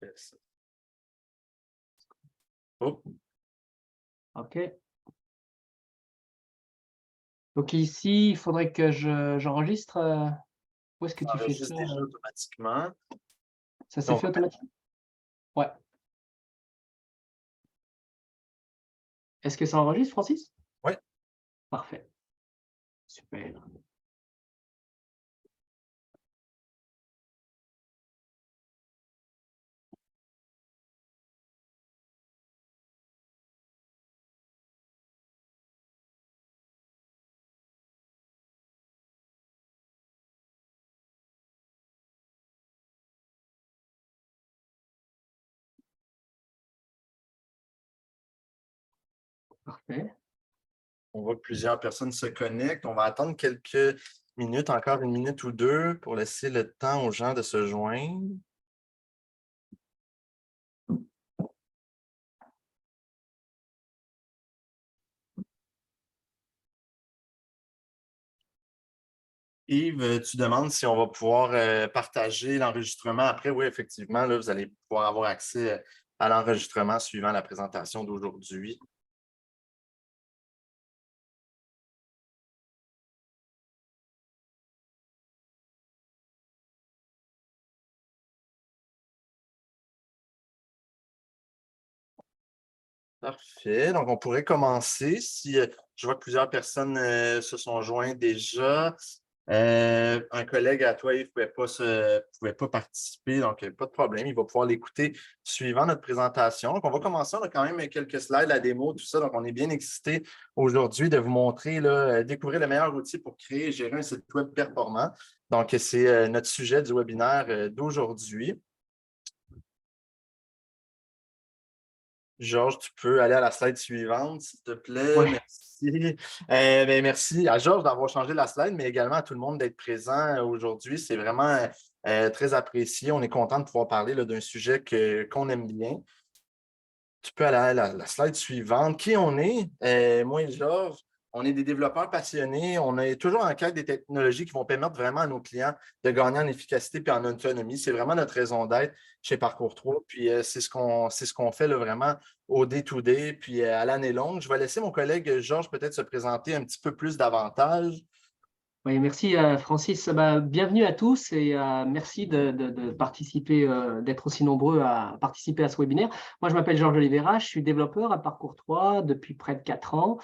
Yes. Oh, OK. Donc ici, il faudrait que j'enregistre, où est-ce que ça tu fais ça? enregistre déjà automatiquement. Ça s'est Donc, fait automatiquement? Ouais. Est-ce que ça enregistre, Francis? oui, Parfait, super. Parfait. on voit que plusieurs personnes se connectent. On va attendre quelques minutes, encore une minute ou deux, pour laisser le temps aux gens de se joindre. Yves, tu demandes si on va pouvoir partager l'enregistrement après. Oui, effectivement, là, vous allez pouvoir avoir accès à l'enregistrement suivant la présentation d'aujourd'hui. Parfait. Donc, on pourrait commencer. Si je vois que plusieurs personnes se sont joints déjà. Un collègue à toi, il ne pouvait pas participer, donc pas de problème. Il va pouvoir l'écouter suivant notre présentation. Donc, on va commencer. On a quand même quelques slides, la démo, tout ça. Donc, on est bien excités aujourd'hui de vous montrer, là, découvrir le meilleur outil pour créer et gérer un site web performant. Donc, c'est notre sujet du webinaire d'aujourd'hui. Georges, tu peux aller à la slide suivante, s'il te plaît. Ouais. Merci. Merci à Georges d'avoir changé la slide, mais également à tout le monde d'être présent aujourd'hui. C'est vraiment très apprécié. On est content de pouvoir parler d'un sujet qu'on aime bien. Tu peux aller à la slide suivante. Qui on est? Moi et Georges, on est des développeurs passionnés. On est toujours en quête des technologies qui vont permettre vraiment à nos clients de gagner en efficacité et en autonomie. C'est vraiment notre raison d'être chez Parcours 3. Puis c'est ce qu'on fait là, vraiment au day-to-day, puis à l'année longue. Je vais laisser mon collègue Georges peut-être se présenter un petit peu plus davantage. Oui, merci, Francis. Bah, bienvenue à tous et merci de participer, d'être aussi nombreux à participer à ce webinaire. Moi, je m'appelle Georges Oliveira, je suis développeur à Parcours 3 depuis près de 4 ans.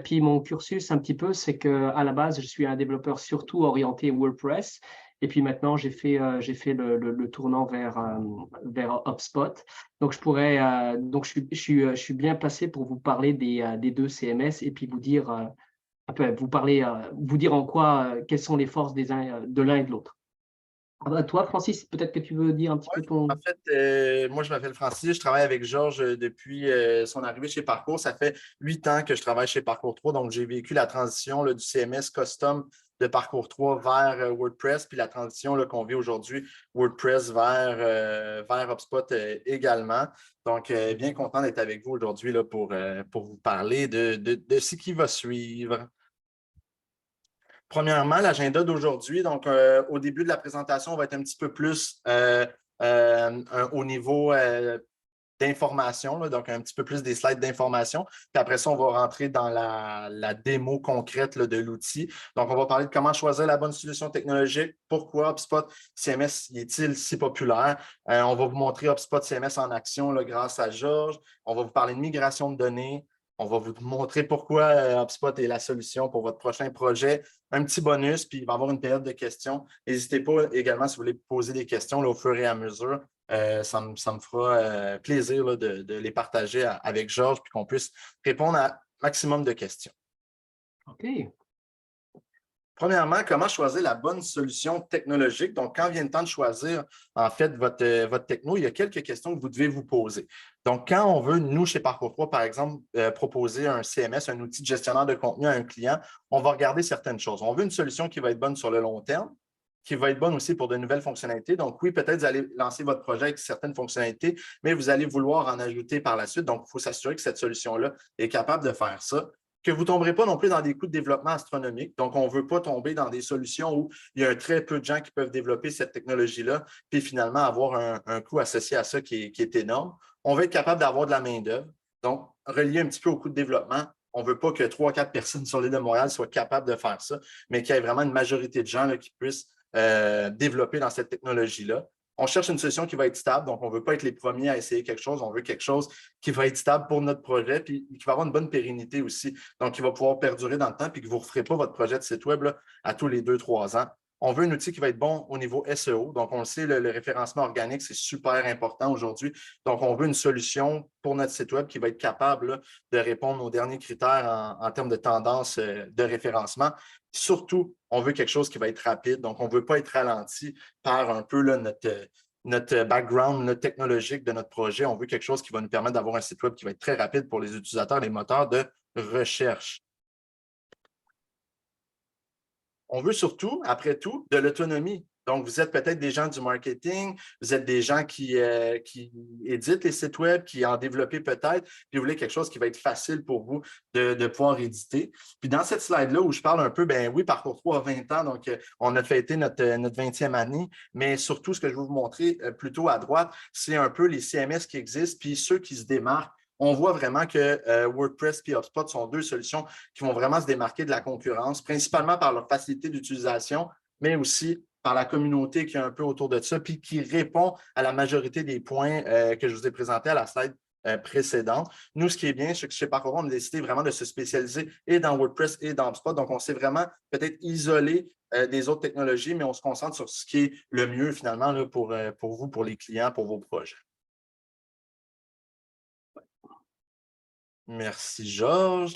Puis mon cursus, un petit peu, c'est qu'à la base, je suis un développeur surtout orienté WordPress. Et puis maintenant, j'ai fait le tournant vers HubSpot. Donc, je suis bien placé pour vous parler des deux CMS et puis vous dire vous dire en quoi, quelles sont les forces de l'un et de l'autre. Ah bah, toi, Francis, peut-être que tu veux dire un petit peu En ton. fait, moi, je m'appelle Francis, je travaille avec Georges depuis son arrivée chez Parcours. Ça fait 8 ans que je travaille chez Parcours 3, donc j'ai vécu la transition là, du CMS custom de Parcours 3 vers WordPress, puis la transition qu'on vit aujourd'hui, WordPress vers HubSpot également. Donc, bien content d'être avec vous aujourd'hui là, pour vous parler de ce qui va suivre. Premièrement, l'agenda d'aujourd'hui. Donc, au début de la présentation, on va être un petit peu plus au niveau d'information, donc un petit peu plus des slides d'information. Puis après ça, on va rentrer dans la démo concrète là, de l'outil. Donc, on va parler de comment choisir la bonne solution technologique, pourquoi HubSpot CMS est-il si populaire. On va vous montrer HubSpot CMS en action là, grâce à Georges. On va vous parler de migration de données. On va vous montrer pourquoi HubSpot est la solution pour votre prochain projet. Un petit bonus, puis il va y avoir une période de questions. N'hésitez pas également si vous voulez poser des questions là, au fur et à mesure. Ça me fera plaisir là, de les partager avec Georges puis qu'on puisse répondre à un maximum de questions. OK. Premièrement, comment choisir la bonne solution technologique? Donc, quand vient le temps de choisir, en fait, votre techno, il y a quelques questions que vous devez vous poser. Donc, quand on veut, nous, chez Parcours 3, par exemple, proposer un CMS, un outil de gestionnaire de contenu à un client, on va regarder certaines choses. On veut une solution qui va être bonne sur le long terme, qui va être bonne aussi pour de nouvelles fonctionnalités. Donc, oui, peut-être vous allez lancer votre projet avec certaines fonctionnalités, mais vous allez vouloir en ajouter par la suite. Donc, il faut s'assurer que cette solution-là est capable de faire ça. que vous ne tomberez pas non plus dans des coûts de développement astronomiques. Donc, on ne veut pas tomber dans des solutions où il y a très peu de gens qui peuvent développer cette technologie-là, puis finalement avoir un coût associé à ça qui est énorme. On veut être capable d'avoir de la main-d'œuvre. Donc, relié un petit peu au coût de développement, on ne veut pas que 3-4 personnes sur l'île de Montréal soient capables de faire ça, mais qu'il y ait vraiment une majorité de gens là, qui puissent développer dans cette technologie-là. On cherche une solution qui va être stable, donc on ne veut pas être les premiers à essayer quelque chose, on veut quelque chose qui va être stable pour notre projet, puis qui va avoir une bonne pérennité aussi, donc qui va pouvoir perdurer dans le temps, puis que vous ne referez pas votre projet de site web là, à tous les 2-3 ans. On veut un outil qui va être bon au niveau SEO. Donc, on le sait, le référencement organique, c'est super important aujourd'hui. Donc, on veut une solution pour notre site web qui va être capable là, de répondre aux derniers critères en termes de tendance de référencement. Surtout, on veut quelque chose qui va être rapide. Donc, on ne veut pas être ralenti par un peu là, notre background là, technologique de notre projet. On veut quelque chose qui va nous permettre d'avoir un site web qui va être très rapide pour les utilisateurs, les moteurs de recherche. On veut surtout, après tout, de l'autonomie. Donc, vous êtes peut-être des gens du marketing, vous êtes des gens qui éditent les sites web, qui en développent peut-être, puis vous voulez quelque chose qui va être facile pour vous de pouvoir éditer. Puis dans cette slide-là où je parle un peu, ben oui, Parcours 3 a 20 ans, donc on a fêté notre 20e année, mais surtout, ce que je vais vous montrer plutôt à droite, c'est un peu les CMS qui existent, puis ceux qui se démarquent. On voit vraiment que WordPress et HubSpot sont deux solutions qui vont vraiment se démarquer de la concurrence, principalement par leur facilité d'utilisation, mais aussi par la communauté qui est un peu autour de ça, puis qui répond à la majorité des points que je vous ai présentés à la slide précédente. Nous, ce qui est bien, c'est que chez Parcours, on a décidé vraiment de se spécialiser et dans WordPress et dans HubSpot. Donc, on s'est vraiment peut-être isolé des autres technologies, mais on se concentre sur ce qui est le mieux finalement là, pour vous, pour les clients, pour vos projets. Merci, Georges.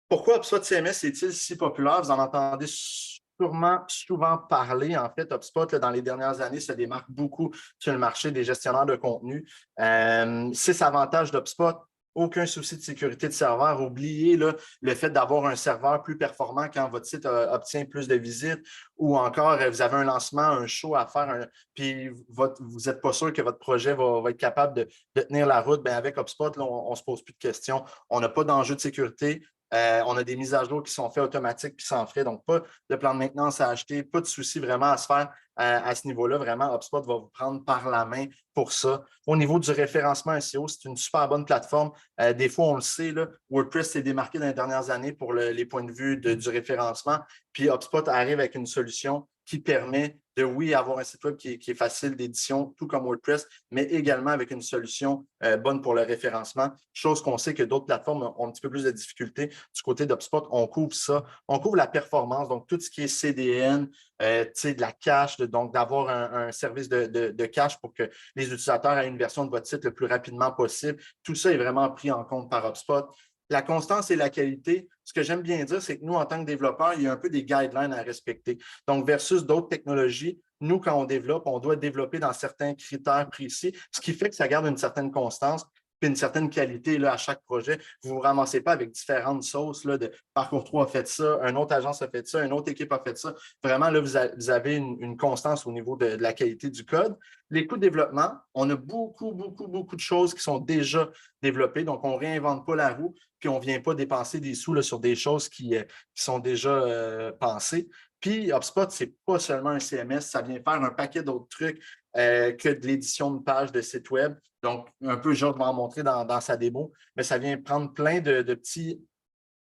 Pourquoi HubSpot CMS est-il si populaire? Vous en entendez sûrement souvent parler. En fait, HubSpot, là, dans les dernières années, se démarque beaucoup sur le marché des gestionnaires de contenu. 6 avantages d'HubSpot. Aucun souci de sécurité de serveur. Oubliez là, le fait d'avoir un serveur plus performant quand votre site obtient plus de visites ou encore vous avez un lancement, un show à faire, puis vous n'êtes pas sûr que votre projet va être capable de tenir la route. Bien, avec HubSpot, là, on ne se pose plus de questions. On n'a pas d'enjeu de sécurité. On a des mises à jour qui sont faites automatiques puis sans frais. Donc, pas de plan de maintenance à acheter, pas de souci vraiment à se faire à ce niveau-là. Vraiment, HubSpot va vous prendre par la main pour ça. Au niveau du référencement SEO, c'est une super bonne plateforme. Des fois, on le sait, là, WordPress s'est démarqué dans les dernières années pour les points de vue du référencement. Puis HubSpot arrive avec une solution qui permet de, oui, avoir un site web qui est facile d'édition, tout comme WordPress, mais également avec une solution bonne pour le référencement, chose qu'on sait que d'autres plateformes ont un petit peu plus de difficultés. Du côté d'HubSpot, on couvre ça. On couvre la performance, donc tout ce qui est CDN, de la cache, donc d'avoir un service de cache pour que les utilisateurs aient une version de votre site le plus rapidement possible. Tout ça est vraiment pris en compte par HubSpot. La constance et la qualité, ce que j'aime bien dire, c'est que nous, en tant que développeurs, il y a un peu des guidelines à respecter. Donc, versus d'autres technologies, nous, quand on développe, on doit développer dans certains critères précis, ce qui fait que ça garde une certaine constance et une certaine qualité là, à chaque projet. Vous ne vous ramassez pas avec différentes sauces là, de Parcours 3 a fait ça, une autre agence a fait ça, une autre équipe a fait ça. Vraiment, là, vous avez une constance au niveau de la qualité du code. Les coûts de développement, on a beaucoup de choses qui sont déjà développées. Donc, on ne réinvente pas la roue, puis on ne vient pas dépenser des sous là, sur des choses qui sont déjà pensées. Puis HubSpot, ce n'est pas seulement un CMS, ça vient faire un paquet d'autres trucs que de l'édition de pages de site web. Donc, un peu, Georges va en montrer dans sa démo, mais ça vient prendre plein de petits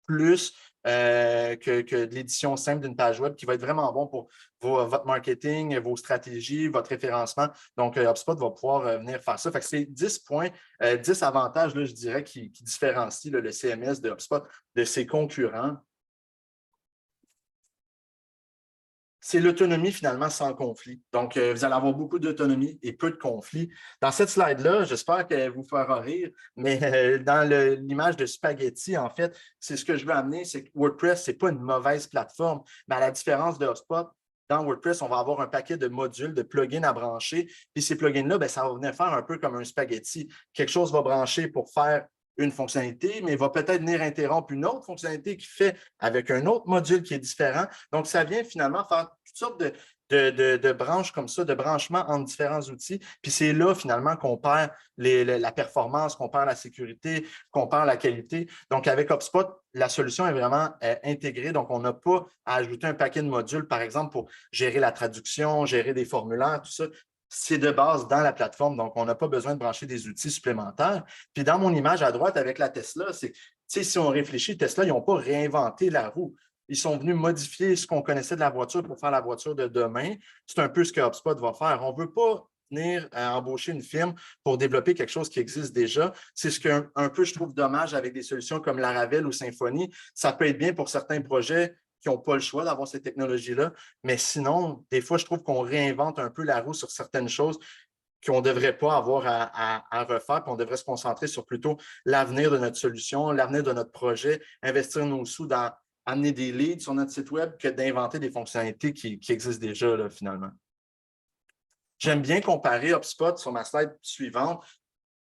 plus que de l'édition simple d'une page web qui va être vraiment bon pour votre marketing, vos stratégies, votre référencement. Donc, HubSpot va pouvoir venir faire ça. Fait que c'est 10 points, 10 avantages, là, je dirais, qui différencient là, le CMS de HubSpot de ses concurrents. C'est l'autonomie finalement sans conflit. Donc, vous allez avoir beaucoup d'autonomie et peu de conflits. Dans cette slide-là, j'espère qu'elle vous fera rire, mais dans l'image de spaghetti, en fait, c'est ce que je veux amener, c'est que WordPress, ce n'est pas une mauvaise plateforme, mais à la différence de HubSpot, dans WordPress, on va avoir un paquet de modules, de plugins à brancher. Puis ces plugins-là, ben, ça va venir faire un peu comme un spaghetti. Quelque chose va brancher pour faire une fonctionnalité, mais il va peut-être venir interrompre une autre fonctionnalité qui fait avec un autre module qui est différent. Donc, ça vient finalement faire toutes sortes de branches comme ça, de branchements entre différents outils. Puis c'est là, finalement, qu'on perd la performance, qu'on perd la sécurité, qu'on perd la qualité. Donc, avec HubSpot, la solution est vraiment intégrée. Donc, on n'a pas à ajouter un paquet de modules, par exemple, pour gérer la traduction, gérer des formulaires, tout ça. C'est de base dans la plateforme. Donc, on n'a pas besoin de brancher des outils supplémentaires. Puis, dans mon image à droite avec la Tesla, c'est, si on réfléchit, Tesla, ils n'ont pas réinventé la roue. Ils sont venus modifier ce qu'on connaissait de la voiture pour faire la voiture de demain. C'est un peu ce que HubSpot va faire. On ne veut pas venir embaucher une firme pour développer quelque chose qui existe déjà. C'est ce qu'un peu je trouve dommage avec des solutions comme Laravel ou Symfony. Ça peut être bien pour certains projets qui n'ont pas le choix d'avoir ces technologies-là, mais sinon, des fois, je trouve qu'on réinvente un peu la roue sur certaines choses qu'on ne devrait pas avoir à refaire, puis on devrait se concentrer sur plutôt l'avenir de notre solution, l'avenir de notre projet, investir nos sous dans amener des leads sur notre site web que d'inventer des fonctionnalités qui existent déjà, là, finalement. J'aime bien comparer HubSpot sur ma slide suivante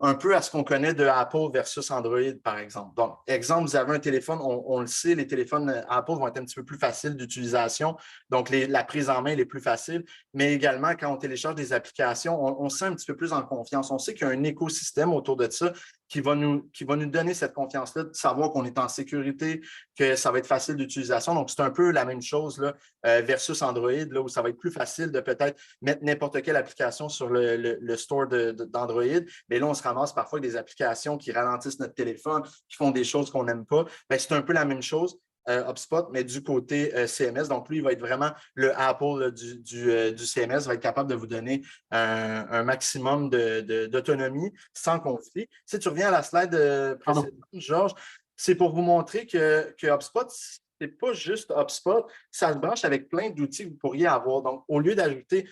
un peu à ce qu'on connaît de Apple versus Android, par exemple. Donc, exemple, vous avez un téléphone, on le sait, les téléphones Apple vont être un petit peu plus faciles d'utilisation, donc la prise en main est plus facile, mais également, quand on télécharge des applications, on se sent un petit peu plus en confiance. On sait qu'il y a un écosystème autour de ça qui va nous donner cette confiance-là, de savoir qu'on est en sécurité, que ça va être facile d'utilisation. Donc, c'est un peu la même chose là, versus Android, là, où ça va être plus facile de peut-être mettre n'importe quelle application sur le store d'Android. Mais là, on se ramasse parfois avec des applications qui ralentissent notre téléphone, qui font des choses qu'on n'aime pas. C'est un peu la même chose. HubSpot, mais du côté CMS. Donc, lui, il va être vraiment le Apple là, du CMS, va être capable de vous donner un maximum d'autonomie sans conflit. Si tu reviens à la slide précédente, Georges, c'est pour vous montrer que HubSpot, ce n'est pas juste HubSpot, ça se branche avec plein d'outils que vous pourriez avoir. Donc, au lieu d'ajouter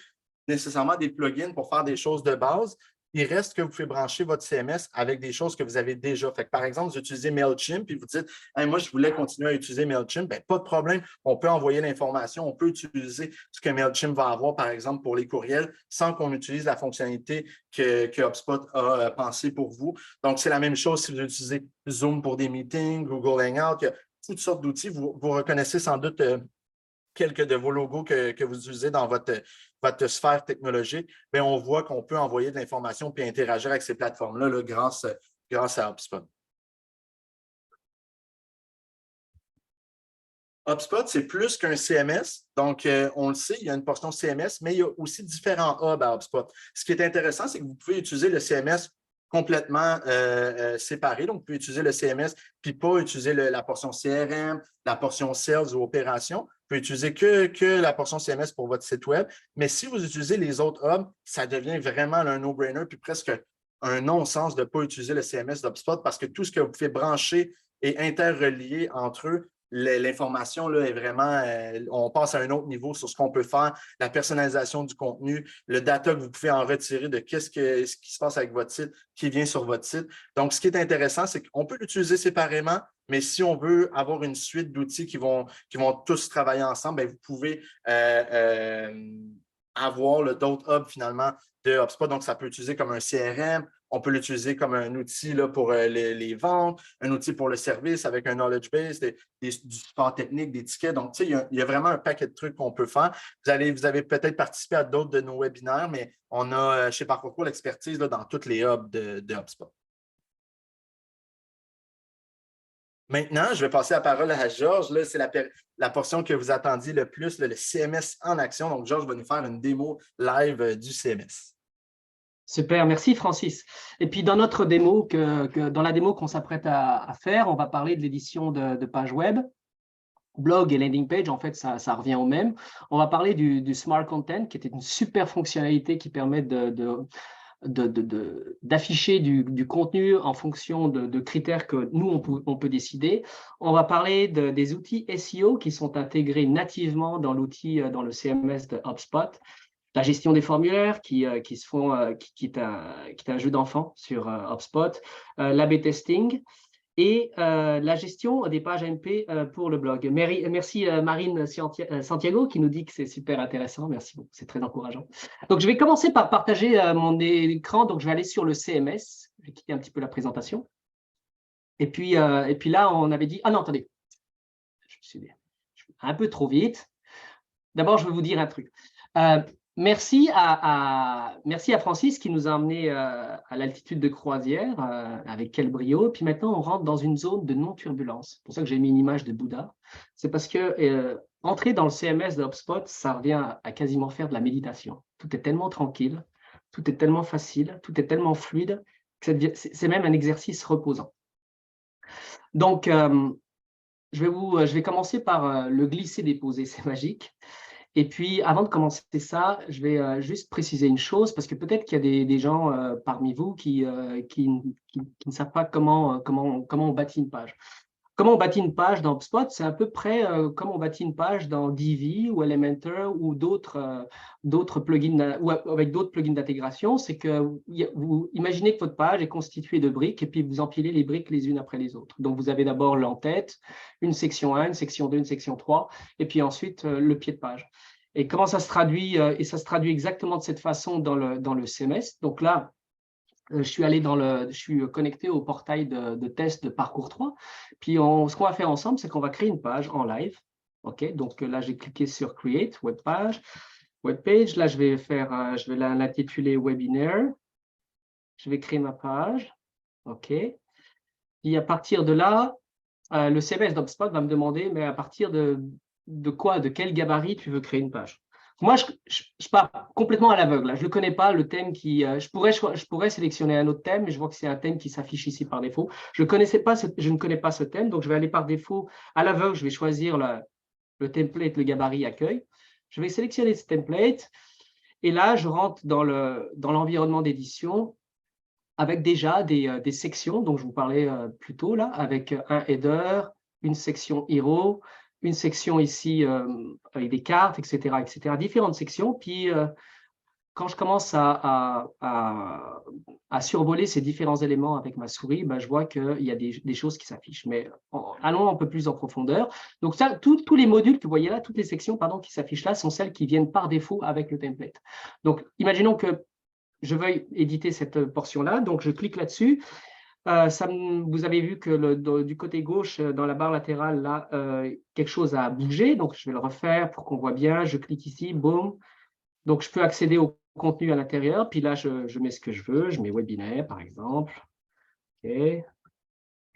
nécessairement des plugins pour faire des choses de base, il reste que vous pouvez brancher votre CMS avec des choses que vous avez déjà. Fait que, par exemple, vous utilisez MailChimp et vous dites hey, moi, je voulais continuer à utiliser MailChimp. Bien, pas de problème. On peut envoyer l'information. On peut utiliser ce que MailChimp va avoir, par exemple, pour les courriels, sans qu'on utilise la fonctionnalité que HubSpot a pensée pour vous. Donc, c'est la même chose si vous utilisez Zoom pour des meetings, Google Hangout. Il y a toutes sortes d'outils. Vous reconnaissez sans doute quelques de vos logos que vous utilisez dans votre sphère technologique, bien, on voit qu'on peut envoyer de l'information et interagir avec ces plateformes-là là, grâce à HubSpot. HubSpot, c'est plus qu'un CMS. Donc, on le sait, il y a une portion CMS, mais il y a aussi différents hubs à HubSpot. Ce qui est intéressant, c'est que vous pouvez utiliser le CMS complètement séparé. Donc, vous pouvez utiliser le CMS puis pas utiliser la portion CRM, la portion Sales ou Opération. Vous pouvez utiliser que la portion CMS pour votre site Web. Mais si vous utilisez les autres hubs, ça devient vraiment un no-brainer puis presque un non-sens de ne pas utiliser le CMS d'HubSpot parce que tout ce que vous pouvez brancher et interrelier entre eux, l'information là, est vraiment, on passe à un autre niveau sur ce qu'on peut faire, la personnalisation du contenu, le data que vous pouvez en retirer de ce qui se passe avec votre site, qui vient sur votre site. Donc, ce qui est intéressant, c'est qu'on peut l'utiliser séparément, mais si on veut avoir une suite d'outils qui vont tous travailler ensemble, bien, vous pouvez avoir d'autres hubs finalement de HubSpot. Donc, ça peut utiliser comme un CRM, on peut l'utiliser comme un outil là, pour les ventes, un outil pour le service avec un knowledge base, du support technique, des tickets. Donc, tu sais, il y a vraiment un paquet de trucs qu'on peut faire. Vous avez peut-être participé à d'autres de nos webinaires, mais on a chez Parcours Pro l'expertise dans tous les hubs de HubSpot. Maintenant, je vais passer la parole à Georges. Là, c'est la portion que vous attendiez le plus, le CMS en action. Donc, Georges va nous faire une démo live du CMS. Super, merci Francis. Et puis dans notre démo, dans la démo qu'on s'apprête à faire, on va parler de l'édition de pages web, blog et landing page. En fait, ça revient au même. On va parler du Smart Content, qui était une super fonctionnalité qui permet d'afficher du contenu en fonction de critères que nous, on peut décider. On va parler des outils SEO qui sont intégrés nativement dans l'outil, dans le CMS de HubSpot. La gestion des formulaires qui est un jeu d'enfant sur HubSpot, l'A/B testing et la gestion des pages AMP pour le blog. Merci Marine Santiago qui nous dit que c'est super intéressant. Merci beaucoup, c'est très encourageant. Donc, je vais commencer par partager mon écran. Donc, je vais aller sur le CMS. Je vais quitter un petit peu la présentation. Et puis là, on avait dit… Ah non, attendez. Je suis un peu trop vite. D'abord, je vais vous dire un truc. Merci merci à Francis qui nous a emmenés à l'altitude de croisière, avec quel brio. Puis maintenant, on rentre dans une zone de non-turbulence. C'est pour ça que j'ai mis une image de Bouddha. C'est parce que entrer dans le CMS de HubSpot, ça revient à quasiment faire de la méditation. Tout est tellement tranquille, tout est tellement facile, tout est tellement fluide, que c'est même un exercice reposant. Donc, je vais commencer par le glisser-déposer, c'est magique. Et puis, avant de commencer ça, je vais juste préciser une chose, parce que peut-être qu'il y a des gens parmi vous qui ne savent pas comment on bâtit une page. Comment on bâtit une page dans HubSpot, c'est à peu près comme on bâtit une page dans Divi ou Elementor ou d'autres plugins, ou avec d'autres plugins d'intégration. C'est que vous imaginez que votre page est constituée de briques et puis vous empilez les briques les unes après les autres. Donc, vous avez d'abord l'en-tête, une section 1, une section 2, une section 3, et puis ensuite le pied de page. Et comment ça se traduit? Et ça se traduit exactement de cette façon dans le CMS. Donc là, je suis connecté au portail de test de Parcours 3. Puis, ce qu'on va faire ensemble, c'est qu'on va créer une page en live. OK, donc là, j'ai cliqué sur Create, Web Page. Là, je vais l'intituler Webinaire. Je vais créer ma page. OK. Puis, à partir de là, le CMS d'HubSpot va me demander, mais à partir de quoi, de quel gabarit tu veux créer une page? Moi, je pars complètement à l'aveugle. Je ne connais pas, le thème qui… je pourrais sélectionner un autre thème, mais je vois que c'est un thème qui s'affiche ici par défaut. Je ne connais pas ce thème, donc je vais aller par défaut à l'aveugle. Je vais choisir le template, le gabarit accueil. Je vais sélectionner ce template. Et là, je rentre dans l'environnement d'édition avec déjà des sections dont je vous parlais plus tôt, là, avec un header, une section hero, une section ici avec des cartes, etc., etc., différentes sections. Puis, quand je commence à survoler ces différents éléments avec ma souris, ben, je vois qu'il y a des choses qui s'affichent. Mais allons un peu plus en profondeur. Donc, ça, tous les modules que vous voyez là, toutes les sections pardon, qui s'affichent là, sont celles qui viennent par défaut avec le template. Donc, imaginons que je veuille éditer cette portion-là. Donc, je clique là-dessus. Vous avez vu que du côté gauche, dans la barre latérale, là, quelque chose a bougé. Donc, je vais le refaire pour qu'on voit bien. Je clique ici, boum. Donc, je peux accéder au contenu à l'intérieur. Puis là, je mets ce que je veux. Je mets webinaire, par exemple. OK. Et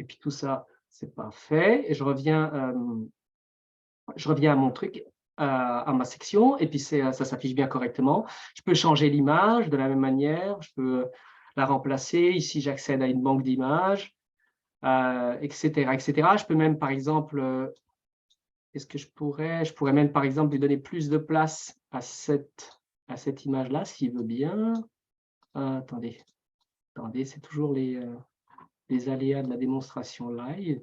puis, tout ça, c'est parfait. Et je reviens à mon truc, à ma section. Et puis, ça s'affiche bien correctement. Je peux changer l'image de la même manière. Je peux la remplacer. Ici, j'accède à une banque d'images, etc., etc. Je peux même, par exemple, est-ce que je pourrais même, par exemple, lui donner plus de place à cette image-là, s'il veut bien. Attendez, c'est toujours les aléas de la démonstration live.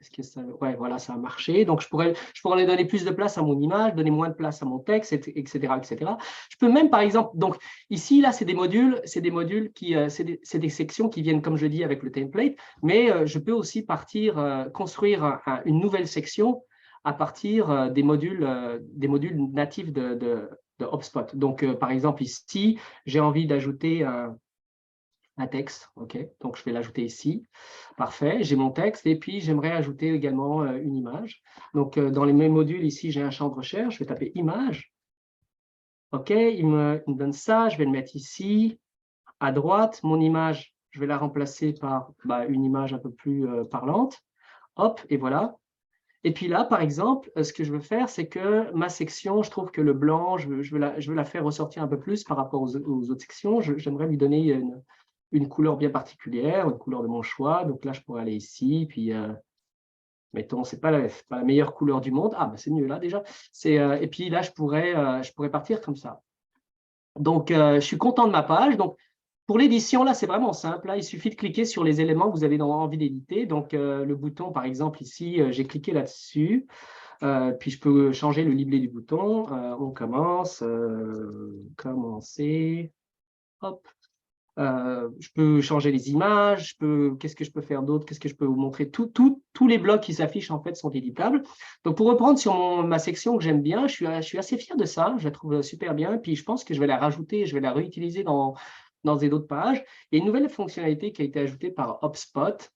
Est-ce que ça… Ouais, voilà, ça a marché. Donc, je pourrais lui donner plus de place à mon image, donner moins de place à mon texte, etc., etc. Je peux même, par exemple, donc ici, là, c'est des modules qui, c'est des sections qui viennent, comme je dis, avec le template, mais je peux aussi construire une nouvelle section à partir des modules natifs de HubSpot. Donc, par exemple, ici, j'ai envie d'ajouter un texte, OK, donc je vais l'ajouter ici. Parfait, j'ai mon texte et puis j'aimerais ajouter également une image. Donc, dans les mêmes modules, ici, j'ai un champ de recherche, je vais taper image. OK, il me donne ça, je vais le mettre ici. À droite, mon image, je vais la remplacer par une image un peu plus parlante. Hop, et voilà. Et puis là, par exemple, ce que je veux faire, c'est que ma section, je trouve que le blanc, je veux la faire ressortir un peu plus par rapport aux autres sections. J'aimerais lui donner une couleur bien particulière, une couleur de mon choix. Donc là, je pourrais aller ici, puis mettons, c'est pas la meilleure couleur du monde. Ah, c'est mieux là déjà. Et puis là, je pourrais partir comme ça. Donc, je suis content de ma page. Donc, pour l'édition, là, c'est vraiment simple. Là, il suffit de cliquer sur les éléments que vous avez envie d'éditer. Donc, le bouton, par exemple, ici, j'ai cliqué là-dessus. Puis, je peux changer le libellé du bouton. On commence. Commencer. Hop. Je peux changer les images, qu'est-ce que je peux faire d'autre, qu'est-ce que je peux vous montrer. Tous les blocs qui s'affichent en fait sont éditables. Donc pour reprendre sur ma section que j'aime bien, je suis assez fier de ça, je la trouve super bien. Puis je pense que je vais la rajouter, je vais la réutiliser dans d'autres pages. Il y a une nouvelle fonctionnalité qui a été ajoutée par HubSpot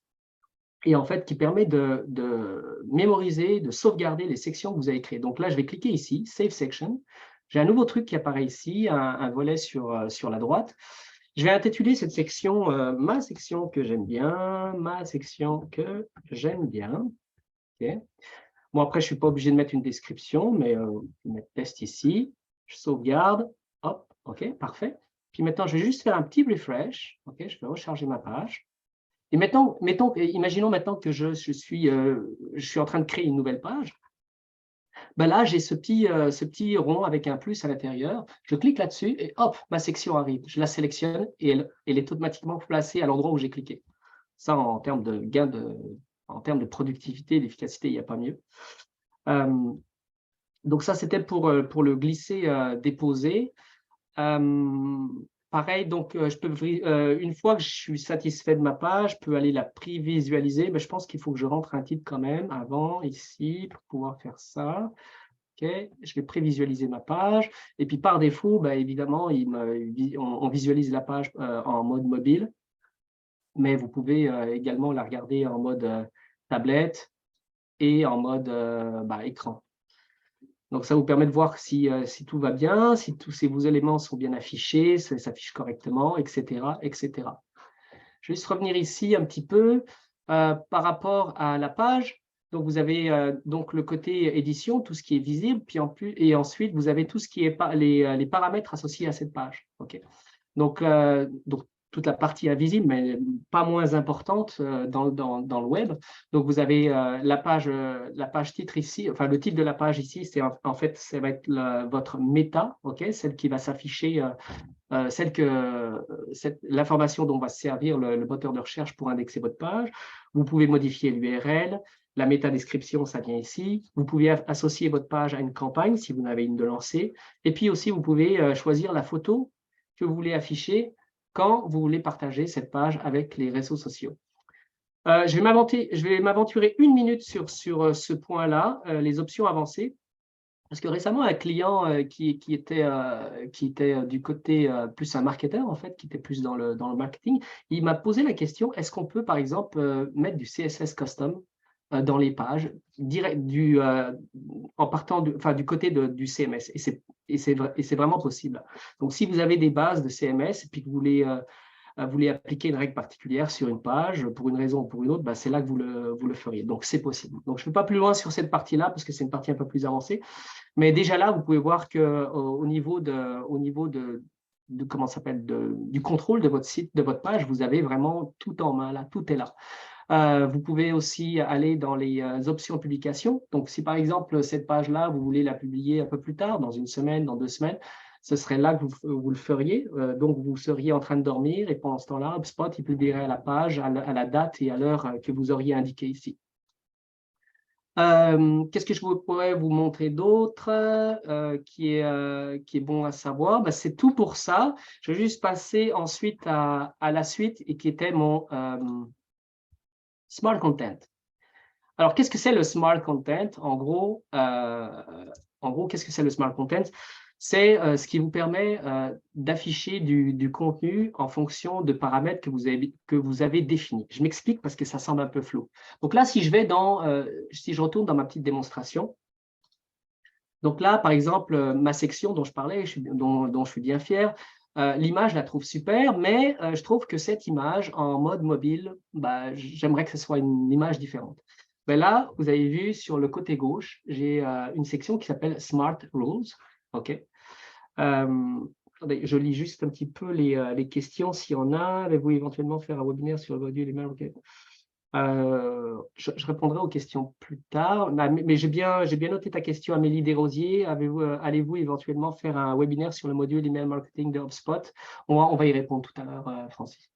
et en fait qui permet de mémoriser, de sauvegarder les sections que vous avez créées. Donc là, je vais cliquer ici, Save Section. j'ai un nouveau truc qui apparaît ici, un volet sur la droite. Je vais intituler cette section ma section que j'aime bien, ma section que j'aime bien. Okay. Bon, après, je ne suis pas obligé de mettre une description, mais je vais mettre test ici. Je sauvegarde. Hop, OK, parfait. Puis maintenant, je vais juste faire un petit refresh. OK, je vais recharger ma page. Et maintenant, imaginons maintenant que je suis en train de créer une nouvelle page. Ben là, j'ai ce petit rond avec un plus à l'intérieur. Je clique là-dessus et hop, ma section arrive. Je la sélectionne et elle est automatiquement placée à l'endroit où j'ai cliqué. Ça, en termes de gain en termes de productivité et d'efficacité, il n'y a pas mieux. Donc ça, c'était pour le glisser, déposer. Pareil, donc je peux, une fois que je suis satisfait de ma page, je peux aller la prévisualiser. Mais je pense qu'il faut que je rentre un titre quand même avant, ici, pour pouvoir faire ça. Okay. Je vais prévisualiser ma page. Et puis par défaut, bah, évidemment, on visualise la page en mode mobile. Mais vous pouvez également la regarder en mode tablette et en mode écran. Donc, ça vous permet de voir si tout va bien, si tous vos éléments sont bien affichés, ça s'affiche correctement, etc., etc. Je vais juste revenir ici un petit peu par rapport à la page. Donc, vous avez donc le côté édition, tout ce qui est visible, et ensuite, vous avez tout ce qui est les paramètres associés à cette page. Okay. Donc, toute la partie invisible, mais pas moins importante dans le web. Donc, vous avez la page titre ici, enfin, le titre de la page ici, c'est en fait, ça va être votre méta, okay, celle qui va s'afficher, l'information dont va se servir le moteur de recherche pour indexer votre page. Vous pouvez modifier l'URL. La métadescription, ça vient ici. Vous pouvez associer votre page à une campagne si vous en avez une de lancée. Et puis aussi, vous pouvez choisir la photo que vous voulez afficher quand vous voulez partager cette page avec les réseaux sociaux. Je vais m'aventurer 1 minute sur ce point-là, les options avancées. Parce que récemment, un client qui était du côté plus un marketeur, en fait, qui était plus dans le marketing, il m'a posé la question, est-ce qu'on peut, par exemple, mettre du CSS custom dans les pages, en partant du côté du CMS. Et c'est vraiment possible. Donc, si vous avez des bases de CMS et puis que vous voulez appliquer une règle particulière sur une page, pour une raison ou pour une autre, bah, c'est là que vous le feriez. Donc, c'est possible. Donc, je ne vais pas plus loin sur cette partie-là parce que c'est une partie un peu plus avancée. Mais déjà là, vous pouvez voir qu'au niveau comment s'appelle, du contrôle de votre site, de votre page, vous avez vraiment tout en main, là, tout est là. Vous pouvez aussi aller dans les options publication. Donc, si par exemple, cette page-là, vous voulez la publier un peu plus tard, dans 1 semaine, dans 2 semaines, ce serait là que vous le feriez. Donc, vous seriez en train de dormir et pendant ce temps-là, HubSpot, il publierait la page à la date et à l'heure que vous auriez indiqué ici. Qu'est-ce que je pourrais vous montrer d'autre qui est bon à savoir? Ben, c'est tout pour ça. Je vais juste passer ensuite à la suite et qui était mon Smart Content. Alors, qu'est-ce que c'est le Smart Content? En gros, qu'est-ce que c'est le Smart Content? C'est ce qui vous permet d'afficher du contenu en fonction de paramètres que vous avez définis. Je m'explique parce que ça semble un peu flou. Donc là, si je retourne dans ma petite démonstration, donc là, par exemple, ma section dont je parlais, dont je suis bien fier, l'image, je la trouve super, mais je trouve que cette image en mode mobile, bah, j'aimerais que ce soit une image différente. Ben là, vous avez vu sur le côté gauche, j'ai une section qui s'appelle Smart Rules. OK. Je lis juste un petit peu les questions s'il y en a. Avez-vous éventuellement faire un webinaire sur le module email? Okay. Je répondrai aux questions plus tard, mais j'ai bien noté ta question, Amélie Desrosiers. Allez-vous éventuellement faire un webinaire sur le module email marketing de HubSpot? On va y répondre tout à l'heure, Francis.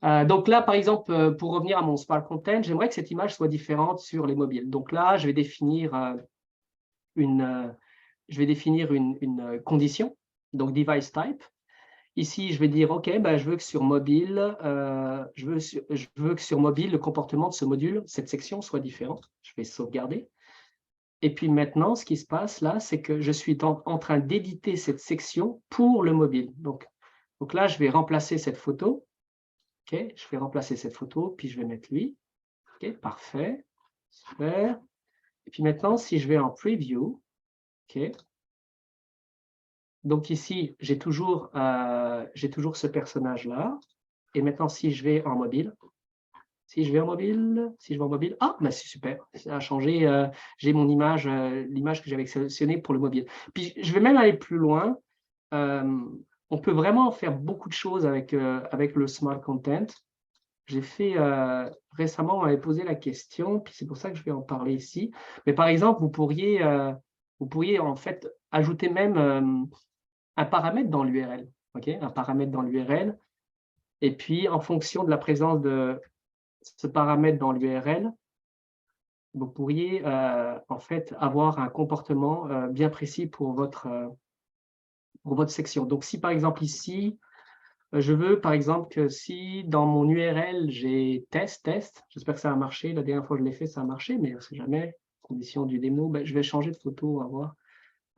Donc là, par exemple, pour revenir à mon Smart Content, j'aimerais que cette image soit différente sur les mobiles. Donc là, je vais définir une condition, donc device type. Ici, je vais dire, OK, ben, je veux que sur mobile, le comportement de ce module, cette section soit différent. Je vais sauvegarder. Et puis maintenant, ce qui se passe là, c'est que je suis en train d'éditer cette section pour le mobile. Donc là, je vais remplacer cette photo. OK, je vais remplacer cette photo, puis je vais mettre lui. OK, parfait. Super. Et puis maintenant, si je vais en preview, OK, Donc ici, j'ai toujours ce personnage-là. Et maintenant, si je vais en mobile, ah, bah c'est super, ça a changé. J'ai mon image, l'image que j'avais sélectionnée pour le mobile. Puis je vais même aller plus loin. On peut vraiment faire beaucoup de choses avec le Smart Content. J'ai fait récemment, on m'avait posé la question, puis c'est pour ça que je vais en parler ici. Mais par exemple, vous pourriez en fait ajouter même un paramètre dans l'URL, ok, un paramètre dans l'URL. Et puis, en fonction de la présence de ce paramètre dans l'URL, vous pourriez en fait avoir un comportement bien précis pour votre section. Donc, si par exemple ici, je veux par exemple que si dans mon URL, j'ai test, j'espère que ça a marché, la dernière fois que je l'ai fait, ça a marché, mais on ne sait jamais, condition du démo, ben, je vais changer de photo, on va voir.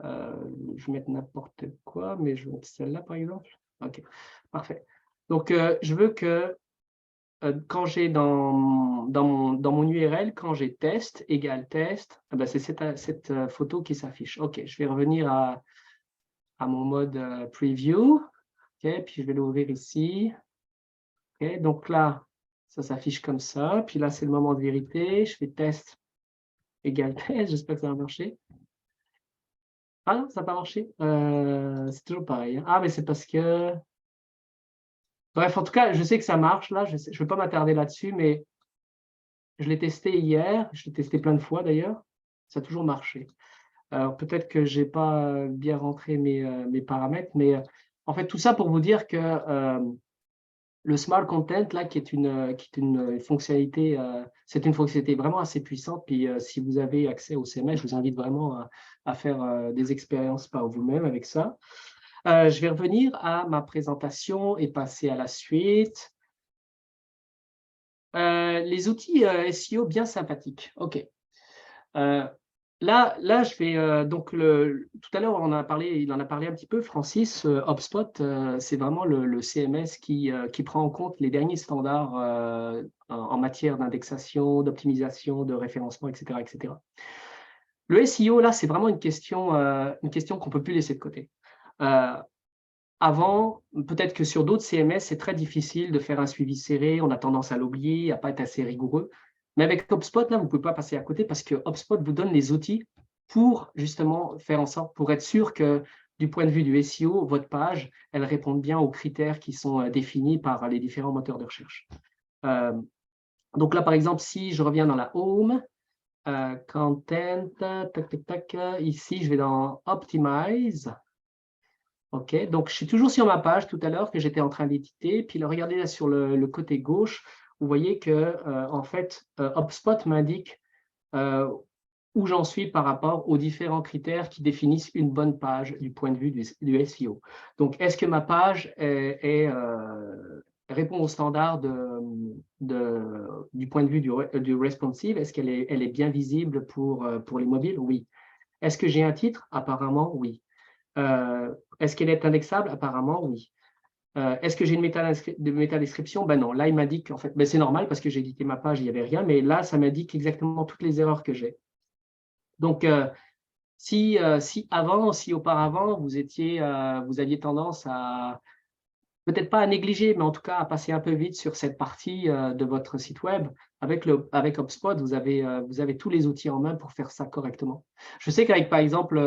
Je vais mettre n'importe quoi, mais je vais mettre celle-là par exemple. OK, parfait. Donc, je veux que quand j'ai dans mon URL, quand j'ai test égale test, ben c'est cette photo qui s'affiche. OK, je vais revenir à mon mode preview. OK, puis je vais l'ouvrir ici. OK, donc là, ça s'affiche comme ça. Puis là, c'est le moment de vérité. Je fais test égale test. J'espère que ça va marcher. Ah non, ça n'a pas marché. C'est toujours pareil, hein. Ah, mais c'est parce que… Bref, en tout cas, je sais que ça marche là. Je ne vais pas m'attarder là-dessus, mais je l'ai testé hier. Je l'ai testé plein de fois d'ailleurs. Ça a toujours marché. Alors peut-être que je n'ai pas bien rentré mes paramètres, mais en fait, tout ça pour vous dire que le Smart Content, là, qui est une fonctionnalité, c'est une fonctionnalité vraiment assez puissante. Puis si vous avez accès au CMS, je vous invite vraiment à faire des expériences par vous-même avec ça. Je vais revenir à ma présentation et passer à la suite. Les outils SEO bien sympathiques. OK. Là, je vais donc tout à l'heure, il en a parlé un petit peu, Francis. HubSpot, c'est vraiment le CMS qui prend en compte les derniers standards en matière d'indexation, d'optimisation, de référencement, etc., etc. Le SEO, là, c'est vraiment une question qu'on ne peut plus laisser de côté. Avant, peut-être que sur d'autres CMS, c'est très difficile de faire un suivi serré, on a tendance à l'oublier, à ne pas être assez rigoureux. Mais avec HubSpot, là, vous ne pouvez pas passer à côté parce que HubSpot vous donne les outils pour justement faire en sorte, pour être sûr que du point de vue du SEO, votre page, elle réponde bien aux critères qui sont définis par les différents moteurs de recherche. Donc là, par exemple, si je reviens dans la Home, Content, tac, tac, tac, ici, je vais dans Optimize. OK, donc je suis toujours sur ma page tout à l'heure que j'étais en train d'éditer. Puis là, regardez là sur le côté gauche, vous voyez que en fait, HubSpot m'indique où j'en suis par rapport aux différents critères qui définissent une bonne page du point de vue du SEO. Donc, est-ce que ma page répond aux standards du point de vue du responsive? Est-ce qu'elle est bien visible pour les mobiles? Oui. Est-ce que j'ai un titre? Apparemment, oui. Est-ce qu'elle est indexable? Apparemment, oui. Est-ce que j'ai une métadescription? Ben non. Là, il m'indique qu'en fait, ben c'est normal parce que j'ai édité ma page, il n'y avait rien, mais là, ça m'indique exactement toutes les erreurs que j'ai. Donc, si auparavant, vous aviez tendance à, peut-être pas à négliger, mais en tout cas à passer un peu vite sur cette partie de votre site web, avec HubSpot, vous avez tous les outils en main pour faire ça correctement. Je sais qu'avec, par exemple,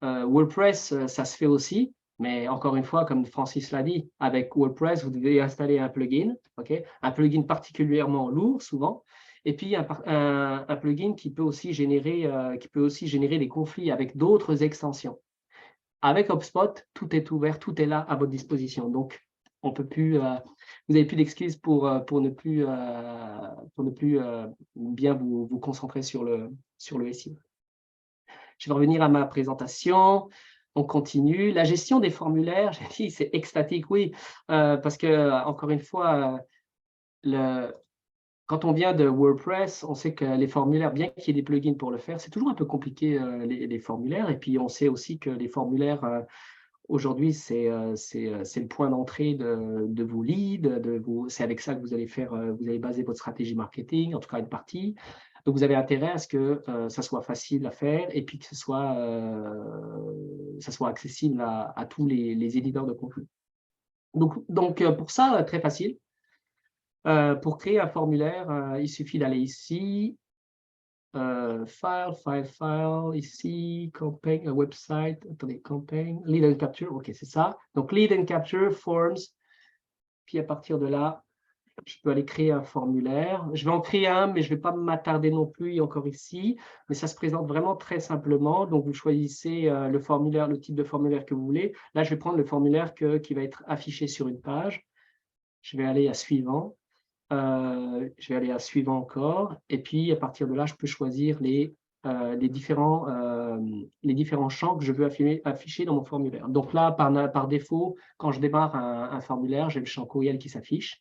WordPress, ça se fait aussi, mais encore une fois, comme Francis l'a dit, avec WordPress, vous devez installer un plugin, okay? Un plugin particulièrement lourd, souvent, et puis un plugin qui peut aussi générer des conflits avec d'autres extensions. Avec HubSpot, tout est ouvert, tout est là à votre disposition. Donc, on peut plus, vous n'avez plus d'excuses pour ne plus bien vous concentrer sur le SEO. Je vais revenir à ma présentation. On continue. La gestion des formulaires, j'ai dit, c'est extatique, oui, parce que, encore une fois, quand on vient de WordPress, on sait que les formulaires, bien qu'il y ait des plugins pour le faire, c'est toujours un peu compliqué, les formulaires. Et puis, on sait aussi que les formulaires, aujourd'hui, c'est le point d'entrée de vos leads, c'est avec ça que vous allez baser votre stratégie marketing, en tout cas une partie. Donc, vous avez intérêt à ce que ça soit facile à faire et puis que ça soit accessible à tous les éditeurs de contenu. Donc, pour ça, très facile. Pour créer un formulaire, il suffit d'aller ici, file, ici, campaign, website, attendez, campaign, lead and capture, ok, c'est ça. Donc, lead and capture, forms, puis à partir de là, je peux aller créer un formulaire. Je vais en créer un, mais je ne vais pas m'attarder non plus, il y a encore ici, mais ça se présente vraiment très simplement. Donc, vous choisissez le formulaire, le type de formulaire que vous voulez. Là, je vais prendre le formulaire qui va être affiché sur une page. Je vais aller à suivant. Je vais aller à suivant encore. Et puis, à partir de là, je peux choisir les différents champs que je veux afficher dans mon formulaire. Donc là, par défaut, quand je démarre un formulaire, j'ai le champ courriel qui s'affiche.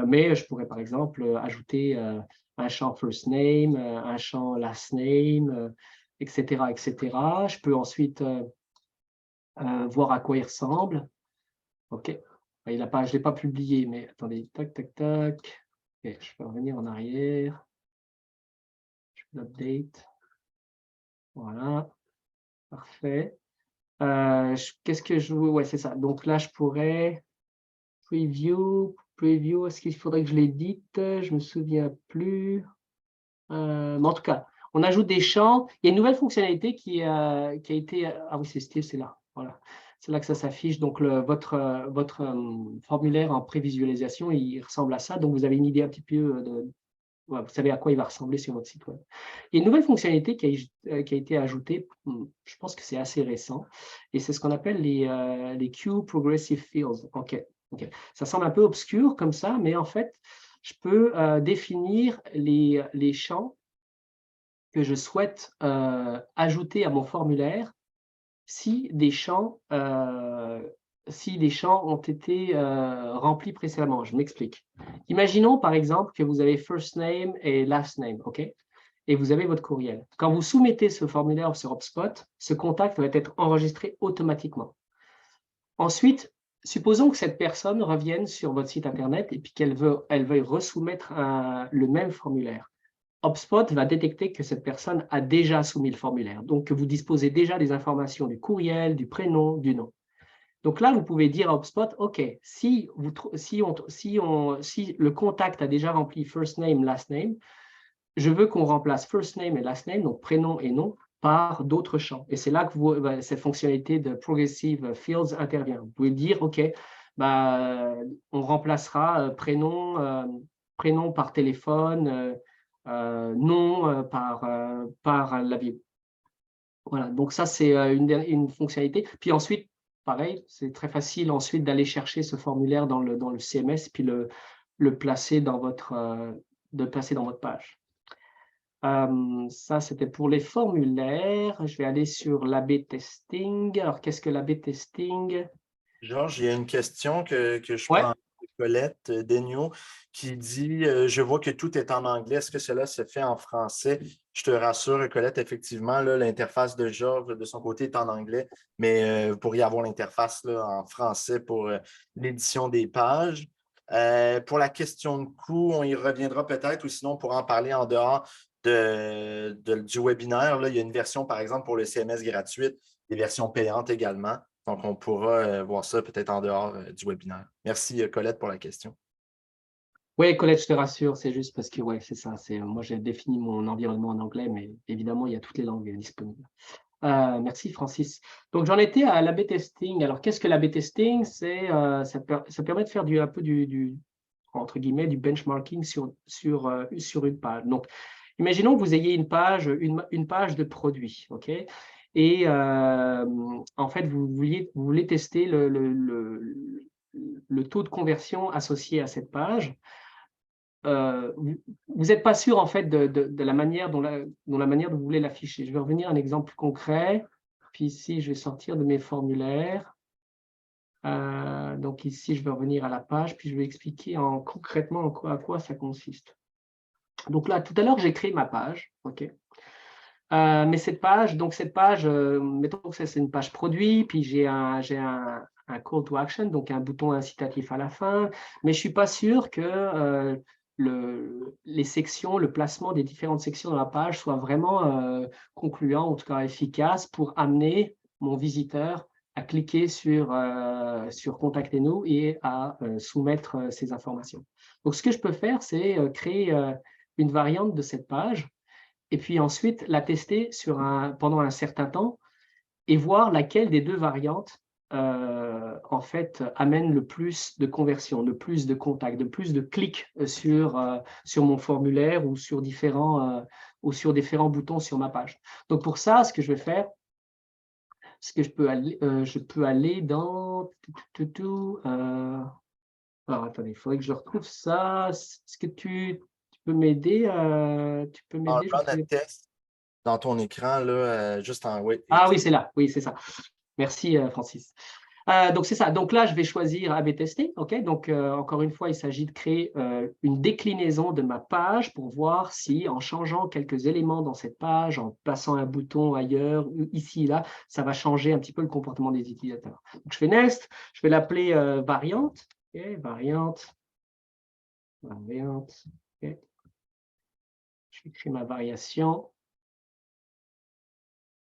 Mais je pourrais, par exemple, ajouter un champ first name, un champ last name, etc., etc. Je peux ensuite voir à quoi il ressemble. OK. Je ne l'ai pas publié, mais attendez, tac, tac, tac. Okay, je peux revenir en arrière. Je peux l'update. Voilà. Parfait. Qu'est-ce que je veux? Ouais, c'est ça. Donc là, je pourrais preview, est-ce qu'il faudrait que je l'édite? Je ne me souviens plus. Mais en tout cas, on ajoute des champs. Il y a une nouvelle fonctionnalité qui a été… Ah oui, c'est style, c'est là. Voilà. C'est là que ça s'affiche. Donc, votre formulaire en prévisualisation, il ressemble à ça. Donc, vous avez une idée un petit peu vous savez à quoi il va ressembler sur votre site web. Il y a une nouvelle fonctionnalité qui a été ajoutée. Je pense que c'est assez récent. Et c'est ce qu'on appelle les Queue Progressive Fields. OK. Ça semble un peu obscur comme ça, mais en fait, je peux définir les champs que je souhaite ajouter à mon formulaire si des champs ont été remplis précédemment. Je m'explique. Imaginons par exemple que vous avez first name et last name, OK? Et vous avez votre courriel. Quand vous soumettez ce formulaire sur HubSpot, ce contact va être enregistré automatiquement. Ensuite, supposons que cette personne revienne sur votre site Internet et puis qu'elle veuille resoumettre le même formulaire. HubSpot va détecter que cette personne a déjà soumis le formulaire, donc que vous disposez déjà des informations du courriel, du prénom, du nom. Donc là, vous pouvez dire à HubSpot, OK, si le contact a déjà rempli first name, last name, je veux qu'on remplace first name et last name, donc prénom et nom, par d'autres champs. Et c'est là que cette fonctionnalité de Progressive Fields intervient. Vous pouvez dire, OK, on remplacera prénom par téléphone, nom par la vie. Voilà, donc ça, c'est une fonctionnalité. Puis ensuite, pareil, c'est très facile ensuite d'aller chercher ce formulaire dans le CMS, puis le placer dans votre page. Ça, c'était pour les formulaires. Je vais aller sur l'A/B testing. Alors, qu'est-ce que l'A/B testing? Georges, il y a une question que je Ouais. prends de Colette Daigneault qui dit je vois que tout est en anglais. Est-ce que cela se fait en français? Je te rassure, Colette, effectivement, l'interface de Georges, de son côté, est en anglais, mais vous pourriez avoir l'interface en français pour l'édition des pages. Pour la question de coût, on y reviendra peut-être, ou sinon, on pourra en parler en dehors du webinaire. Là, il y a une version, par exemple, pour le CMS gratuite, des versions payantes également. Donc, on pourra voir ça peut-être en dehors du webinaire. Merci, Colette, pour la question. Oui, Colette, je te rassure, c'est juste parce que ouais, c'est ça. Moi, j'ai défini mon environnement en anglais, mais évidemment, il y a toutes les langues disponibles. Merci, Francis. Donc, j'en étais à l'A/B testing. Alors, qu'est-ce que l'A/B testing? Ça permet de faire un peu entre guillemets, du benchmarking sur une page. Donc, imaginons que vous ayez une page de produit, OK? Et en fait, vous voulez tester le taux de conversion associé à cette page. Vous n'êtes pas sûr en fait de la manière dont vous voulez l'afficher. Je vais revenir à un exemple concret. Puis ici, je vais sortir de mes formulaires. Donc ici, je vais revenir à la page, puis je vais expliquer concrètement à quoi ça consiste. Donc là, tout à l'heure, j'ai créé ma page. OK. Mais cette page, mettons que c'est une page produit, puis j'ai un call to action, donc un bouton incitatif à la fin, mais je ne suis pas sûr que les sections, le placement des différentes sections dans la page soit vraiment concluant, en tout cas efficace, pour amener mon visiteur à cliquer sur Contactez-nous et à soumettre ces informations. Donc, ce que je peux faire, c'est créer une variante de cette page et puis ensuite la tester pendant un certain temps et voir laquelle des deux variantes en fait, amène le plus de conversions, le plus de contacts, le plus de clics sur mon formulaire ou sur différents boutons sur ma page. Donc, pour ça, ce que je vais faire, c'est que je peux aller dans… alors, attendez, il faudrait que je retrouve ça. Est-ce que tu peux m'aider? Tu peux m'aider? Enlevant notre test dans ton écran, là, juste en… Oui, Ah oui, c'est là. Oui, c'est ça. Merci, Francis. Donc, c'est ça. Donc là, je vais choisir A/B tester. OK? Donc, encore une fois, il s'agit de créer une déclinaison de ma page pour voir si, en changeant quelques éléments dans cette page, en plaçant un bouton ailleurs, ici, là, ça va changer un petit peu le comportement des utilisateurs. Donc, je fais Next. Je vais l'appeler variante. OK? Variante. OK? Je vais créer ma variation.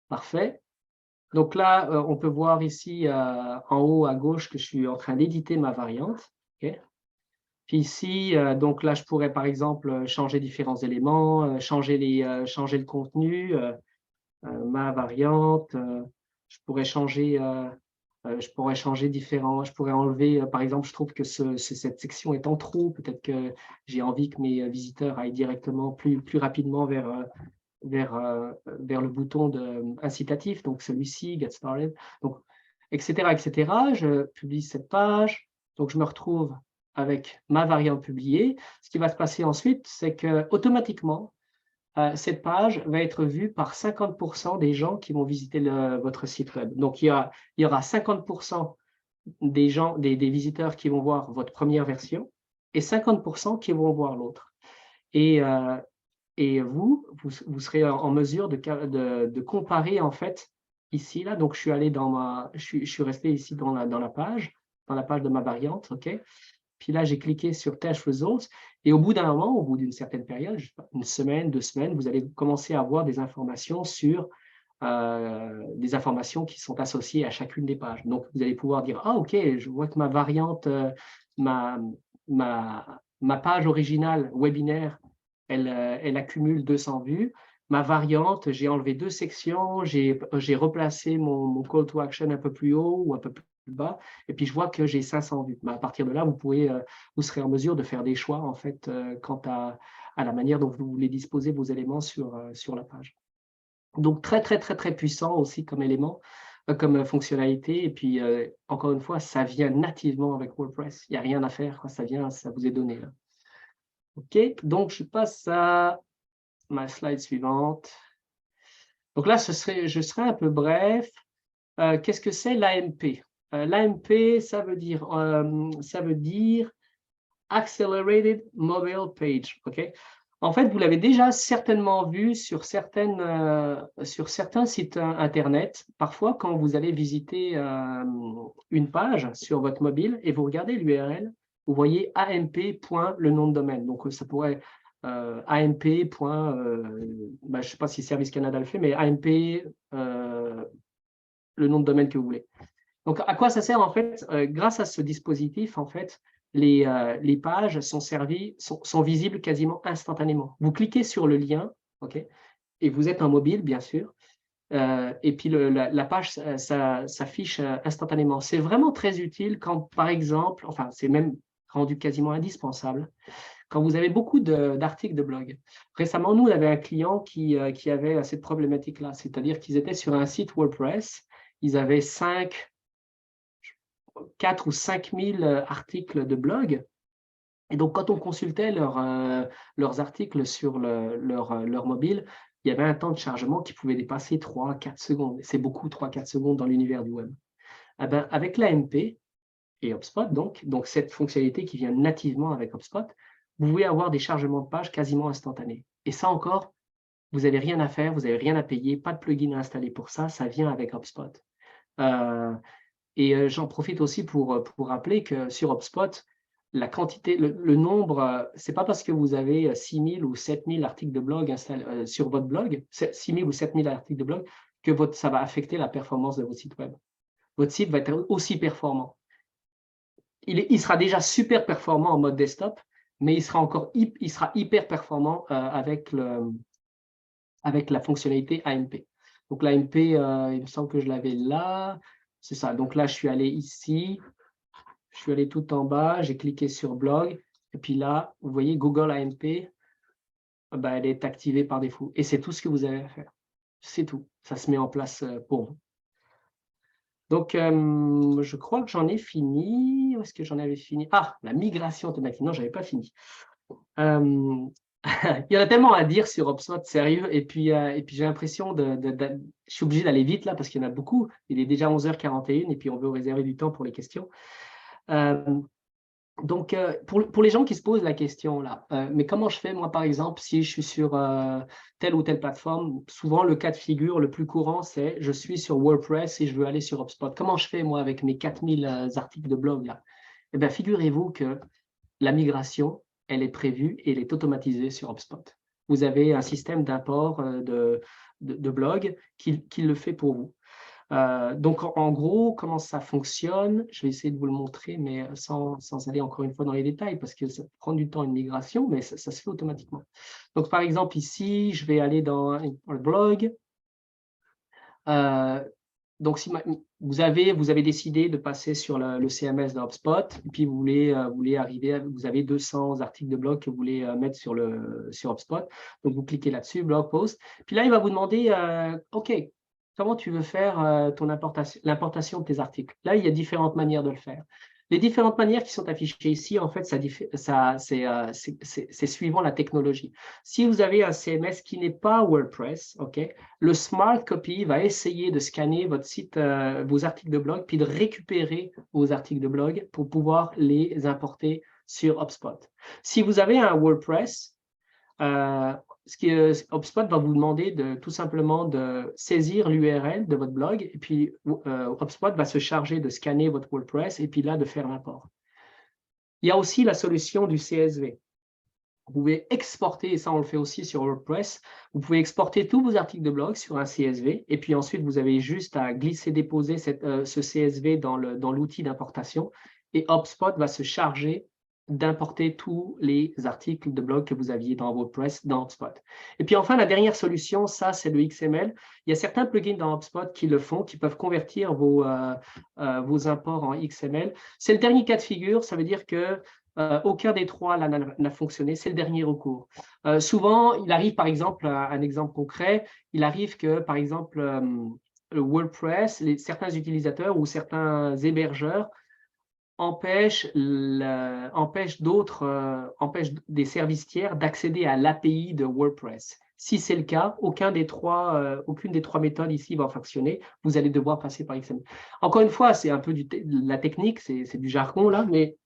Parfait. Donc là, on peut voir ici en haut à gauche que je suis en train d'éditer ma variante. Okay. Puis ici, donc là, je pourrais par exemple changer différents éléments, changer le contenu, ma variante. Je pourrais changer différents. Je pourrais enlever, par exemple, je trouve que cette section est en trop. Peut-être que j'ai envie que mes visiteurs aillent directement plus rapidement vers le bouton incitatif, donc celui-ci, Get Started, donc, etc., etc. Je publie cette page, donc je me retrouve avec ma variante publiée. Ce qui va se passer ensuite, c'est que automatiquement, cette page va être vue par 50% des gens qui vont visiter votre site web. Donc, il y aura 50% des visiteurs qui vont voir votre première version et 50% qui vont voir l'autre. Et vous serez en mesure de comparer en fait ici, là. Donc, je suis allé je suis resté ici dans la page de ma variante, OK? Puis là, j'ai cliqué sur Test Results. Et au bout d'un moment, au bout d'une certaine période, je sais pas, une semaine, 2 semaines, vous allez commencer à avoir des informations des informations qui sont associées à chacune des pages. Donc, vous allez pouvoir dire, ah, OK, je vois que ma variante, ma page originale webinaire, elle accumule 200 vues. Ma variante, j'ai enlevé 2 sections, j'ai replacé mon call to action un peu plus haut ou un peu plus bas, et puis je vois que j'ai 500 vues. À partir de là, vous serez en mesure de faire des choix en fait quant à la manière dont vous voulez disposer vos éléments sur la page. Donc très très très très puissant aussi comme élément, comme fonctionnalité. Et puis encore une fois, ça vient nativement avec WordPress. Il n'y a rien à faire, quoi. Ça vous est donné là. OK, donc je passe à ma slide suivante. Donc là, je serai un peu bref. Qu'est-ce que c'est l'AMP? L'AMP, ça veut dire Accelerated Mobile Page. Okay? En fait, vous l'avez déjà certainement vu sur certains sites Internet. Parfois, quand vous allez visiter une page sur votre mobile et vous regardez l'URL, vous voyez AMP. Le nom de domaine. Donc, ça pourrait AMP. Je ne sais pas si Service Canada le fait, mais AMP, le nom de domaine que vous voulez. Donc, à quoi ça sert en fait? Grâce à ce dispositif, en fait, les pages sont visibles quasiment instantanément. Vous cliquez sur le lien, okay, et vous êtes en mobile, bien sûr, et puis la page s'affiche instantanément. C'est vraiment très utile quand, par exemple, enfin, c'est même rendu quasiment indispensable, quand vous avez beaucoup d'articles de blog. Récemment, nous, on avait un client qui avait cette problématique-là, c'est-à-dire qu'ils étaient sur un site WordPress, ils avaient 4 ou 5 000 articles de blog. Et donc, quand on consultait leurs articles sur leur mobile, il y avait un temps de chargement qui pouvait dépasser 3-4 secondes. C'est beaucoup, 3-4 secondes dans l'univers du web. Eh bien, avec l'AMP et HubSpot, donc cette fonctionnalité qui vient nativement avec HubSpot, vous pouvez avoir des chargements de pages quasiment instantanés. Et ça encore, vous n'avez rien à faire, vous n'avez rien à payer, pas de plugin à installer pour ça, ça vient avec HubSpot. Et j'en profite aussi pour rappeler que sur HubSpot, la quantité, le nombre, ce n'est pas parce que vous avez 6000 ou 7000 articles de blog sur votre blog, 6000 ou 7000 articles de blog, que ça va affecter la performance de votre site web. Votre site va être aussi performant. Il sera déjà super performant en mode desktop, mais il sera hyper performant avec la fonctionnalité AMP. Donc l'AMP, il me semble que je l'avais là. C'est ça. Donc là, je suis allé ici. Je suis allé tout en bas. J'ai cliqué sur blog. Et puis là, vous voyez, Google AMP, elle est activée par défaut. Et c'est tout ce que vous avez à faire. C'est tout. Ça se met en place pour vous. Donc, je crois que j'en ai fini. Où est-ce que j'en avais fini? Ah, la migration automatique. Non, je n'avais pas fini. Il y en a tellement à dire sur HubSpot, sérieux. Et puis j'ai l'impression je suis obligé d'aller vite là parce qu'il y en a beaucoup. Il est déjà 11h41 et puis on veut réserver du temps pour les questions. Donc, pour les gens qui se posent la question là, mais comment je fais moi par exemple si je suis sur telle ou telle plateforme? Souvent, le cas de figure le plus courant, c'est je suis sur WordPress et je veux aller sur HubSpot. Comment je fais moi avec mes 4000 articles de blog là? Eh bien, figurez-vous que la migration, elle est prévue et elle est automatisée sur HubSpot. Vous avez un système d'import de blog qui le fait pour vous. Donc, en gros, comment ça fonctionne? Je vais essayer de vous le montrer, mais sans aller encore une fois dans les détails, parce que ça prend du temps une migration, mais ça se fait automatiquement. Donc, par exemple, ici, je vais aller dans le blog. Donc, si vous avez décidé de passer sur le CMS de HubSpot, et puis vous voulez arriver, vous avez 200 articles de blog que vous voulez mettre sur HubSpot. Donc, vous cliquez là-dessus, blog post. Puis là, il va vous demander, OK, comment tu veux faire l'importation de tes articles? Là, il y a différentes manières de le faire. Les différentes manières qui sont affichées ici, en fait, c'est suivant la technologie. Si vous avez un CMS qui n'est pas WordPress, OK, le Smart Copy va essayer de scanner votre site, vos articles de blog, puis de récupérer vos articles de blog pour pouvoir les importer sur HubSpot. Si vous avez un WordPress, HubSpot va vous demander tout simplement de saisir l'URL de votre blog et puis HubSpot va se charger de scanner votre WordPress et puis là de faire l'import. Il y a aussi la solution du CSV. Vous pouvez exporter, et ça on le fait aussi sur WordPress, vous pouvez exporter tous vos articles de blog sur un CSV et puis ensuite vous avez juste à glisser-déposer ce CSV dans l'outil d'importation et HubSpot va se charger d'importer tous les articles de blog que vous aviez dans WordPress dans HubSpot. Et puis enfin, la dernière solution, ça c'est le XML. Il y a certains plugins dans HubSpot qui le font, qui peuvent convertir vos imports en XML. C'est le dernier cas de figure, ça veut dire que aucun des trois n'a fonctionné, c'est le dernier recours. Souvent, il arrive par exemple, un exemple concret, il arrive que par exemple, WordPress, certains utilisateurs ou certains hébergeurs empêchent des services tiers d'accéder à l'API de WordPress. Si c'est le cas, aucune des trois méthodes ici va fonctionner. Vous allez devoir passer par XML. Encore une fois, c'est un peu de la technique, c'est du jargon là, mais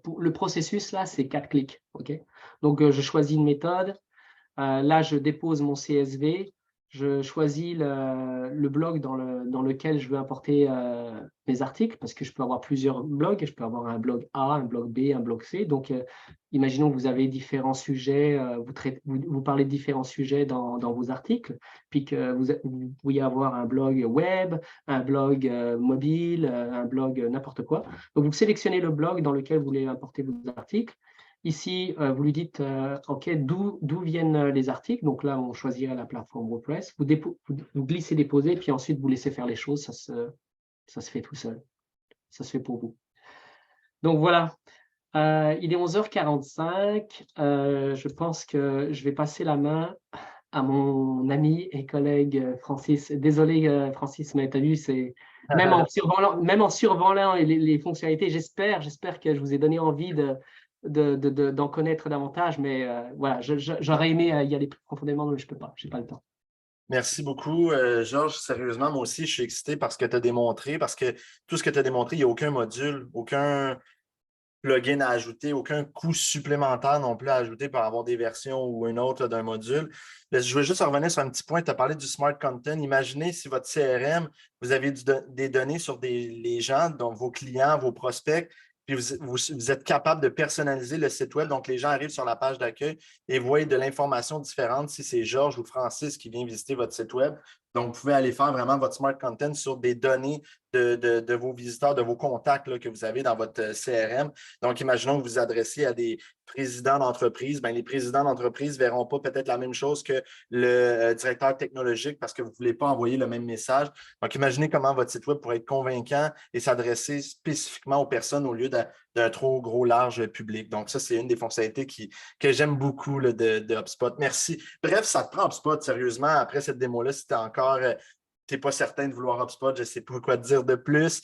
pour le processus, là, c'est 4 clics. Okay, donc, je choisis une méthode. Là, je dépose mon CSV. Je choisis le blog dans lequel je veux importer mes articles parce que je peux avoir plusieurs blogs. Je peux avoir un blog A, un blog B, un blog C. Donc, imaginons que vous avez différents sujets, vous parlez de différents sujets dans vos articles, puis que vous pourriez avoir un blog web, un blog mobile, un blog n'importe quoi. Donc, vous sélectionnez le blog dans lequel vous voulez importer vos articles. Ici, vous lui dites, OK, d'où viennent les articles. Donc là, on choisirait la plateforme WordPress. Vous glissez, déposez, puis ensuite, vous laissez faire les choses. Ça se fait tout seul. Ça se fait pour vous. Donc voilà, il est 11h45. Je pense que je vais passer la main à mon ami et collègue Francis. Désolé, Francis, mais tu as vu, c'est même en survolant les fonctionnalités, j'espère que je vous ai donné envie d'en connaître davantage, mais voilà, j'aurais aimé y aller plus profondément, mais je ne peux pas, je n'ai pas le temps. Merci beaucoup, Georges. Sérieusement, moi aussi, je suis excité par ce que tu as démontré, parce que tout ce que tu as démontré, il n'y a aucun module, aucun plugin à ajouter, aucun coût supplémentaire non plus à ajouter pour avoir des versions ou une autre d'un module. Mais je veux juste revenir sur un petit point. Tu as parlé du Smart Content. Imaginez si votre CRM, vous avez des données sur les gens, donc vos clients, vos prospects, puis vous êtes capable de personnaliser le site web. Donc, les gens arrivent sur la page d'accueil et voient de l'information différente si c'est Georges ou Francis qui vient visiter votre site web. Donc, vous pouvez aller faire vraiment votre smart content sur des données de vos visiteurs, de vos contacts là, que vous avez dans votre CRM. Donc, imaginons que vous vous adressiez à des présidents d'entreprise. Bien, les présidents d'entreprise ne verront pas peut-être la même chose que le directeur technologique parce que vous ne voulez pas envoyer le même message. Donc, imaginez comment votre site web pourrait être convaincant et s'adresser spécifiquement aux personnes au lieu d'un trop gros large public. Donc, ça, c'est une des fonctionnalités que j'aime beaucoup là, de HubSpot. Merci. Bref, ça te prend HubSpot, sérieusement. Après cette démo-là, si tu n'es pas certain de vouloir HubSpot, je ne sais pas quoi te dire de plus.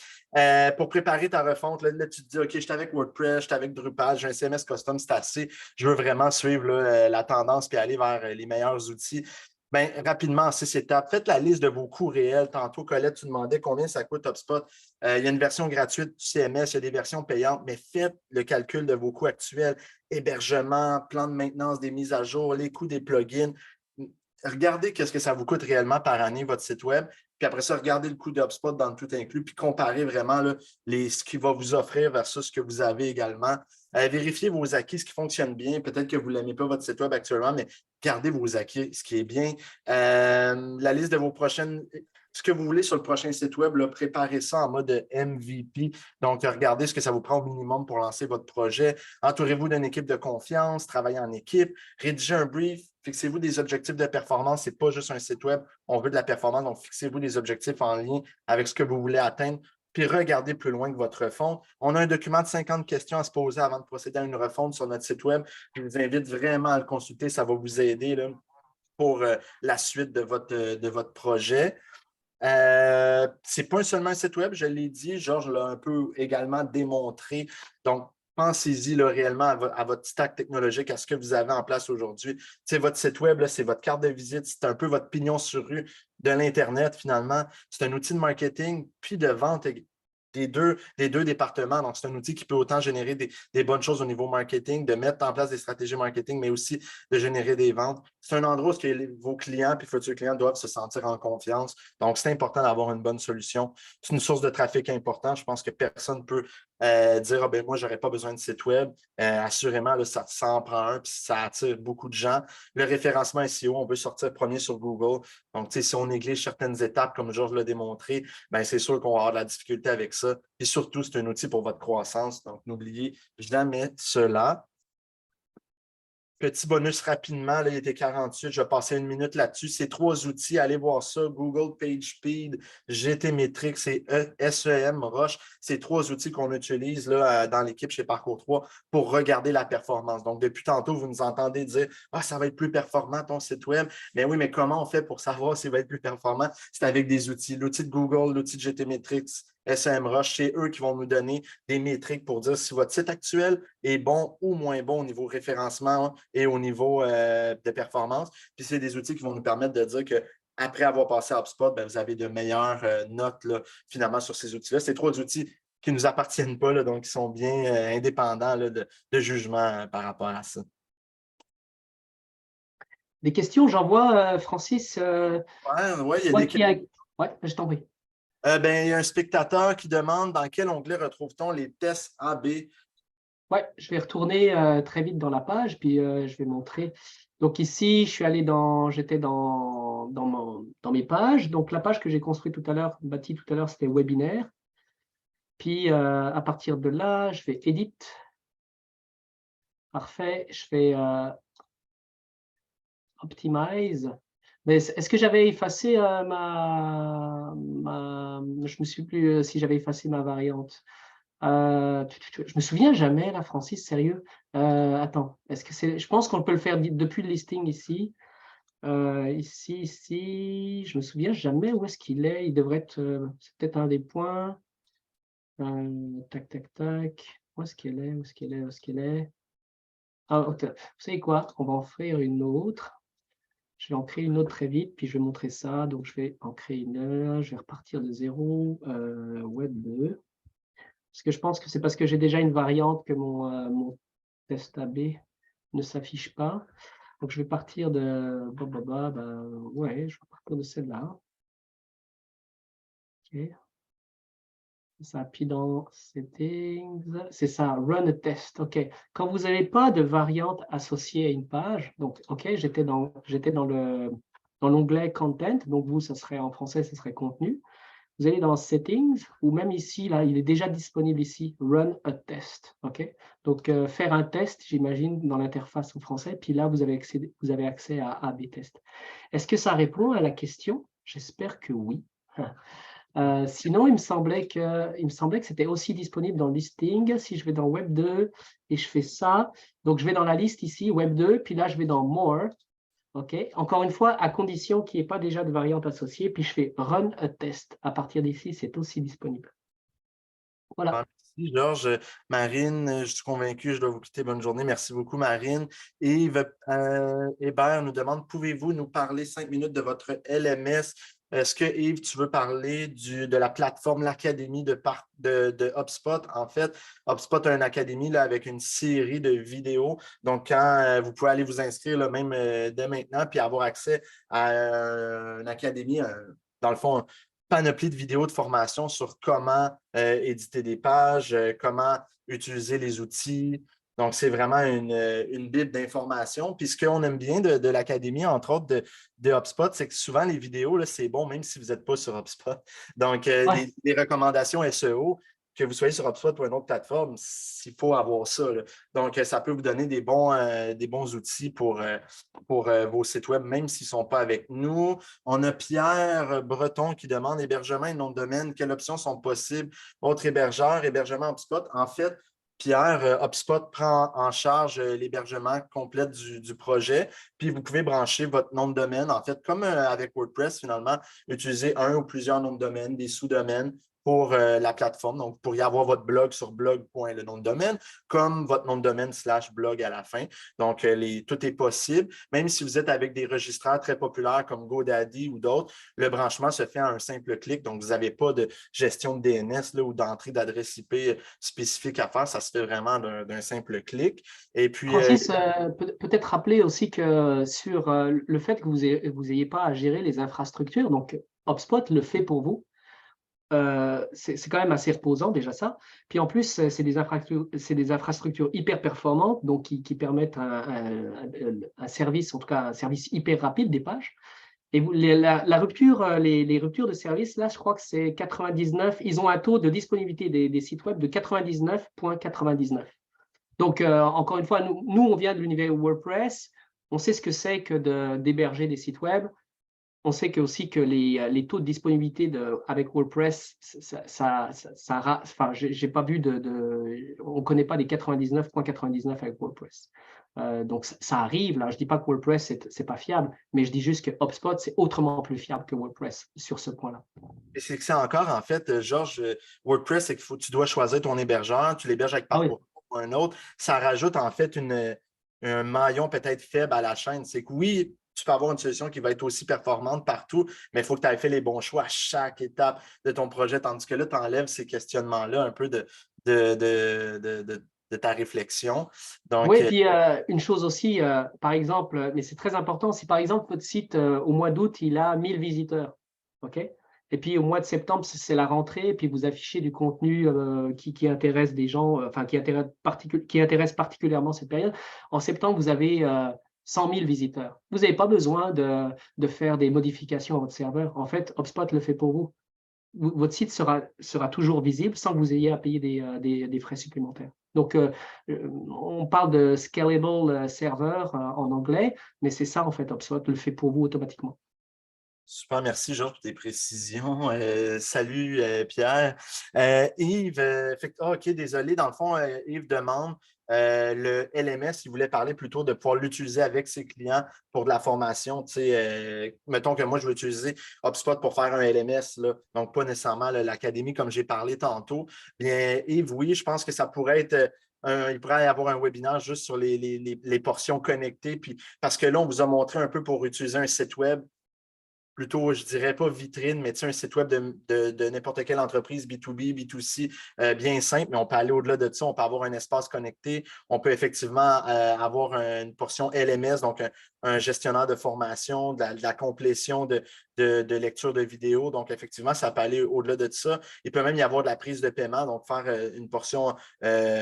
Pour préparer ta refonte, là, tu te dis, OK, je suis avec WordPress, je suis avec Drupal, j'ai un CMS custom, c'est assez. Je veux vraiment suivre là, la tendance et aller vers les meilleurs outils. Bien, rapidement, en 6 étapes, faites la liste de vos coûts réels. Tantôt, Colette, tu demandais combien ça coûte HubSpot. Il y a une version gratuite du CMS, il y a des versions payantes, mais faites le calcul de vos coûts actuels, hébergement, plan de maintenance des mises à jour, les coûts des plugins. Regardez qu'est-ce que ça vous coûte réellement par année, votre site web. Puis après ça, regardez le coût de HubSpot dans le tout inclus, puis comparez vraiment là, ce qu'il va vous offrir versus ce que vous avez également. Vérifiez vos acquis, ce qui fonctionne bien. Peut-être que vous n'aimez pas votre site web actuellement, mais gardez vos acquis, ce qui est bien. La liste de vos prochaines. Ce que vous voulez sur le prochain site web, là, préparez ça en mode MVP. Donc, regardez ce que ça vous prend au minimum pour lancer votre projet. Entourez-vous d'une équipe de confiance, travaillez en équipe, rédigez un brief, fixez-vous des objectifs de performance. Ce n'est pas juste un site web, on veut de la performance, donc fixez-vous des objectifs en lien avec ce que vous voulez atteindre. Puis regardez plus loin que votre refonte. On a un document de 50 questions à se poser avant de procéder à une refonte sur notre site web. Je vous invite vraiment à le consulter, ça va vous aider là, pour la suite de votre projet. Ce n'est pas seulement un site web, je l'ai dit, Georges l'a un peu également démontré. Donc, pensez-y là, réellement à votre stack technologique, à ce que vous avez en place aujourd'hui. Votre site web, c'est votre carte de visite, c'est un peu votre pignon sur rue de l'Internet finalement. C'est un outil de marketing puis de vente des deux départements. Donc, c'est un outil qui peut autant générer des bonnes choses au niveau marketing, de mettre en place des stratégies marketing, mais aussi de générer des ventes. C'est un endroit où vos clients et futurs clients doivent se sentir en confiance. Donc, c'est important d'avoir une bonne solution. C'est une source de trafic importante. Je pense que personne ne peut dire ah, ben, moi, je n'aurais pas besoin de site web. Assurément, là, ça en prend un, puis ça attire beaucoup de gens. Le référencement SEO, on veut sortir premier sur Google. Donc, si on néglige certaines étapes, comme Georges l'a démontré, ben, c'est sûr qu'on va avoir de la difficulté avec ça. Et surtout, c'est un outil pour votre croissance. Donc, n'oubliez jamais cela. Petit bonus rapidement, là, il était 48, je vais passer 1 minute là-dessus. Ces 3 outils, allez voir ça, Google PageSpeed, GTmetrix et SEM Roche. Ces 3 outils qu'on utilise là, dans l'équipe chez Parcours 3 pour regarder la performance. Donc, depuis tantôt, vous nous entendez dire « Ah, ça va être plus performant ton site web. » Mais oui, mais comment on fait pour savoir s'il va être plus performant? C'est avec des outils. L'outil de Google, l'outil de GTmetrix, SEMrush, c'est eux qui vont nous donner des métriques pour dire si votre site actuel est bon ou moins bon au niveau référencement et au niveau de performance. Puis c'est des outils qui vont nous permettre de dire que après avoir passé à HubSpot, ben, vous avez de meilleures notes là, finalement sur ces outils-là. C'est 3 outils qui ne nous appartiennent pas, là, donc qui sont bien indépendants là, de jugement par rapport à ça. Des questions, j'en vois, Francis. Oui, il y a des questions. Oui, je t'en prie. Il y a un spectateur qui demande dans quel onglet retrouve-t-on les tests AB? Oui, je vais retourner très vite dans la page, puis je vais montrer. Donc ici, je suis allé j'étais dans mes pages. Donc la page que j'ai construite tout à l'heure, bâtie tout à l'heure, c'était webinaire. Puis à partir de là, je fais Edit. Parfait. Je fais Optimize. Mais est-ce que j'avais effacé je ne me souviens plus si j'avais effacé ma variante. Je me souviens jamais, là, Francis, sérieux. Attends, je pense qu'on peut le faire depuis le listing ici. Ici, je me souviens jamais où est-ce qu'il est. Il devrait être, c'est peut-être un des points. Tac, tac, tac. Où est-ce qu'il est? Où est-ce qu'il est? Où est-ce qu'il est? Ah, ok. Vous savez quoi? On va en faire une autre. Je vais en créer une autre très vite, puis je vais montrer ça. Donc, je vais en créer une. Je vais repartir de 0. Web 2. Parce que je pense que c'est parce que j'ai déjà une variante que mon test AB ne s'affiche pas. Donc, je vais partir de... ouais, je vais partir de celle-là. OK. Ça, puis dans Settings, c'est ça, Run a test. OK. Quand vous n'avez pas de variante associée à une page, donc OK, j'étais dans l'onglet Content, donc vous, ça serait en français, ça serait contenu. Vous allez dans Settings, ou même ici, là, il est déjà disponible ici, Run a test. OK. Donc, faire un test, j'imagine, dans l'interface en français, puis là, vous avez accès à A/B test. Est-ce que ça répond à la question? J'espère que oui. Sinon, il me semblait que c'était aussi disponible dans le listing. Si je vais dans Web 2 et je fais ça, donc je vais dans la liste ici, Web 2, puis là, je vais dans More. OK. Encore une fois, à condition qu'il n'y ait pas déjà de variante associée, puis je fais Run a test. À partir d'ici, c'est aussi disponible. Voilà. Merci, Georges. Marine, je suis convaincu, je dois vous quitter. Bonne journée. Merci beaucoup, Marine. Yves Hébert nous demande, pouvez-vous nous parler 5 minutes de votre LMS? Est-ce que, Yves, tu veux parler de la plateforme, l'Académie de HubSpot? En fait, HubSpot a une académie là, avec une série de vidéos. Donc, quand vous pouvez aller vous inscrire là, même dès maintenant, puis avoir accès à une académie, dans le fond, panoplie de vidéos de formation sur comment éditer des pages, comment utiliser les outils. Donc, c'est vraiment une bible d'informations. Puis, ce qu'on aime bien de l'Académie, entre autres, de HubSpot, c'est que souvent, les vidéos, là, c'est bon, même si vous n'êtes pas sur HubSpot. Donc, Ouais. les recommandations SEO, que vous soyez sur HubSpot ou une autre plateforme, il faut avoir ça, là. Donc, ça peut vous donner des bons outils pour vos sites web, même s'ils ne sont pas avec nous. On a Pierre Breton qui demande hébergement et nom de domaine. Quelles options sont possibles? Autre hébergeur, hébergement HubSpot. En fait, Pierre, HubSpot prend en charge l'hébergement complet du projet, puis vous pouvez brancher votre nom de domaine. En fait, comme avec WordPress, finalement, utiliser un ou plusieurs noms de domaine, des sous-domaines pour la plateforme. Donc, vous pourriez avoir votre blog sur blog.le nom de domaine, comme votre nom de domaine /blog à la fin. Donc, tout est possible. Même si vous êtes avec des registraires très populaires comme GoDaddy ou d'autres, le branchement se fait en un simple clic. Donc, vous n'avez pas de gestion de DNS là, ou d'entrée d'adresse IP spécifique à faire. Ça se fait vraiment d'un simple clic. Et puis, Francis, peut-être rappeler aussi que sur le fait que vous ayez pas à gérer les infrastructures, donc HubSpot le fait pour vous. C'est quand même assez reposant déjà ça. Puis en plus, c'est des infrastructures hyper performantes, donc qui permettent un service, en tout cas un service hyper rapide des pages. Et la rupture, les ruptures de service, là, je crois que c'est 99. Ils ont un taux de disponibilité des sites web de 99,99. Donc, encore une fois, nous, on vient de l'univers WordPress. On sait ce que c'est que d'héberger des sites web. On sait aussi que les taux de disponibilité avec WordPress, enfin, j'ai pas vu on ne connaît pas des 99,99 avec WordPress. Donc, ça arrive. Là, je ne dis pas que WordPress, c'est pas fiable, mais je dis juste que HubSpot, c'est autrement plus fiable que WordPress sur ce point-là. et c'est que c'est encore, en fait, Georges, WordPress, c'est tu dois choisir ton hébergeur, tu l'héberges avec Ah oui, Parcours ou un autre. Ça rajoute, en fait, un maillon peut-être faible à la chaîne. C'est que oui, tu peux avoir une solution qui va être aussi performante partout, mais il faut que tu aies fait les bons choix à chaque étape de ton projet. Tandis que là, tu enlèves ces questionnements-là un peu de, de ta réflexion. Donc, oui, puis une chose aussi, par exemple, mais c'est très important, si par exemple votre site au mois d'août, il a 1000 visiteurs, OK? Et puis au mois de septembre, c'est la rentrée, et puis vous affichez du contenu qui intéresse des gens, enfin qui intéresse particulièrement cette période. En septembre, vous avez 100 000 visiteurs. Vous n'avez pas besoin de faire des modifications à votre serveur. En fait, HubSpot le fait pour vous. Votre site sera toujours visible sans que vous ayez à payer des frais supplémentaires. Donc, on parle de scalable server en anglais, mais c'est ça, en fait, HubSpot le fait pour vous automatiquement. super, merci Georges pour tes précisions. Salut Pierre. Yves, OK, désolé. Dans le fond, Yves demande le LMS, il voulait parler plutôt de pouvoir l'utiliser avec ses clients pour de la formation. Tu sais, mettons que moi, je veux utiliser HubSpot pour faire un LMS, là, donc pas nécessairement là, l'académie comme j'ai parlé tantôt. Bien, Yves, oui, je pense que ça pourrait être. Il pourrait y avoir un webinaire juste sur les portions connectées. Puis, parce que là, on vous a montré un peu pour utiliser un site web plutôt, je dirais pas vitrine, mais un site web de n'importe quelle entreprise, B2B, B2C, bien simple, mais on peut aller au-delà de ça, on peut avoir un espace connecté, on peut effectivement avoir une portion LMS, donc un gestionnaire de formation, de la complétion de lecture de vidéos. Donc, effectivement, ça peut aller au-delà de ça. Il peut même y avoir de la prise de paiement, donc faire une portion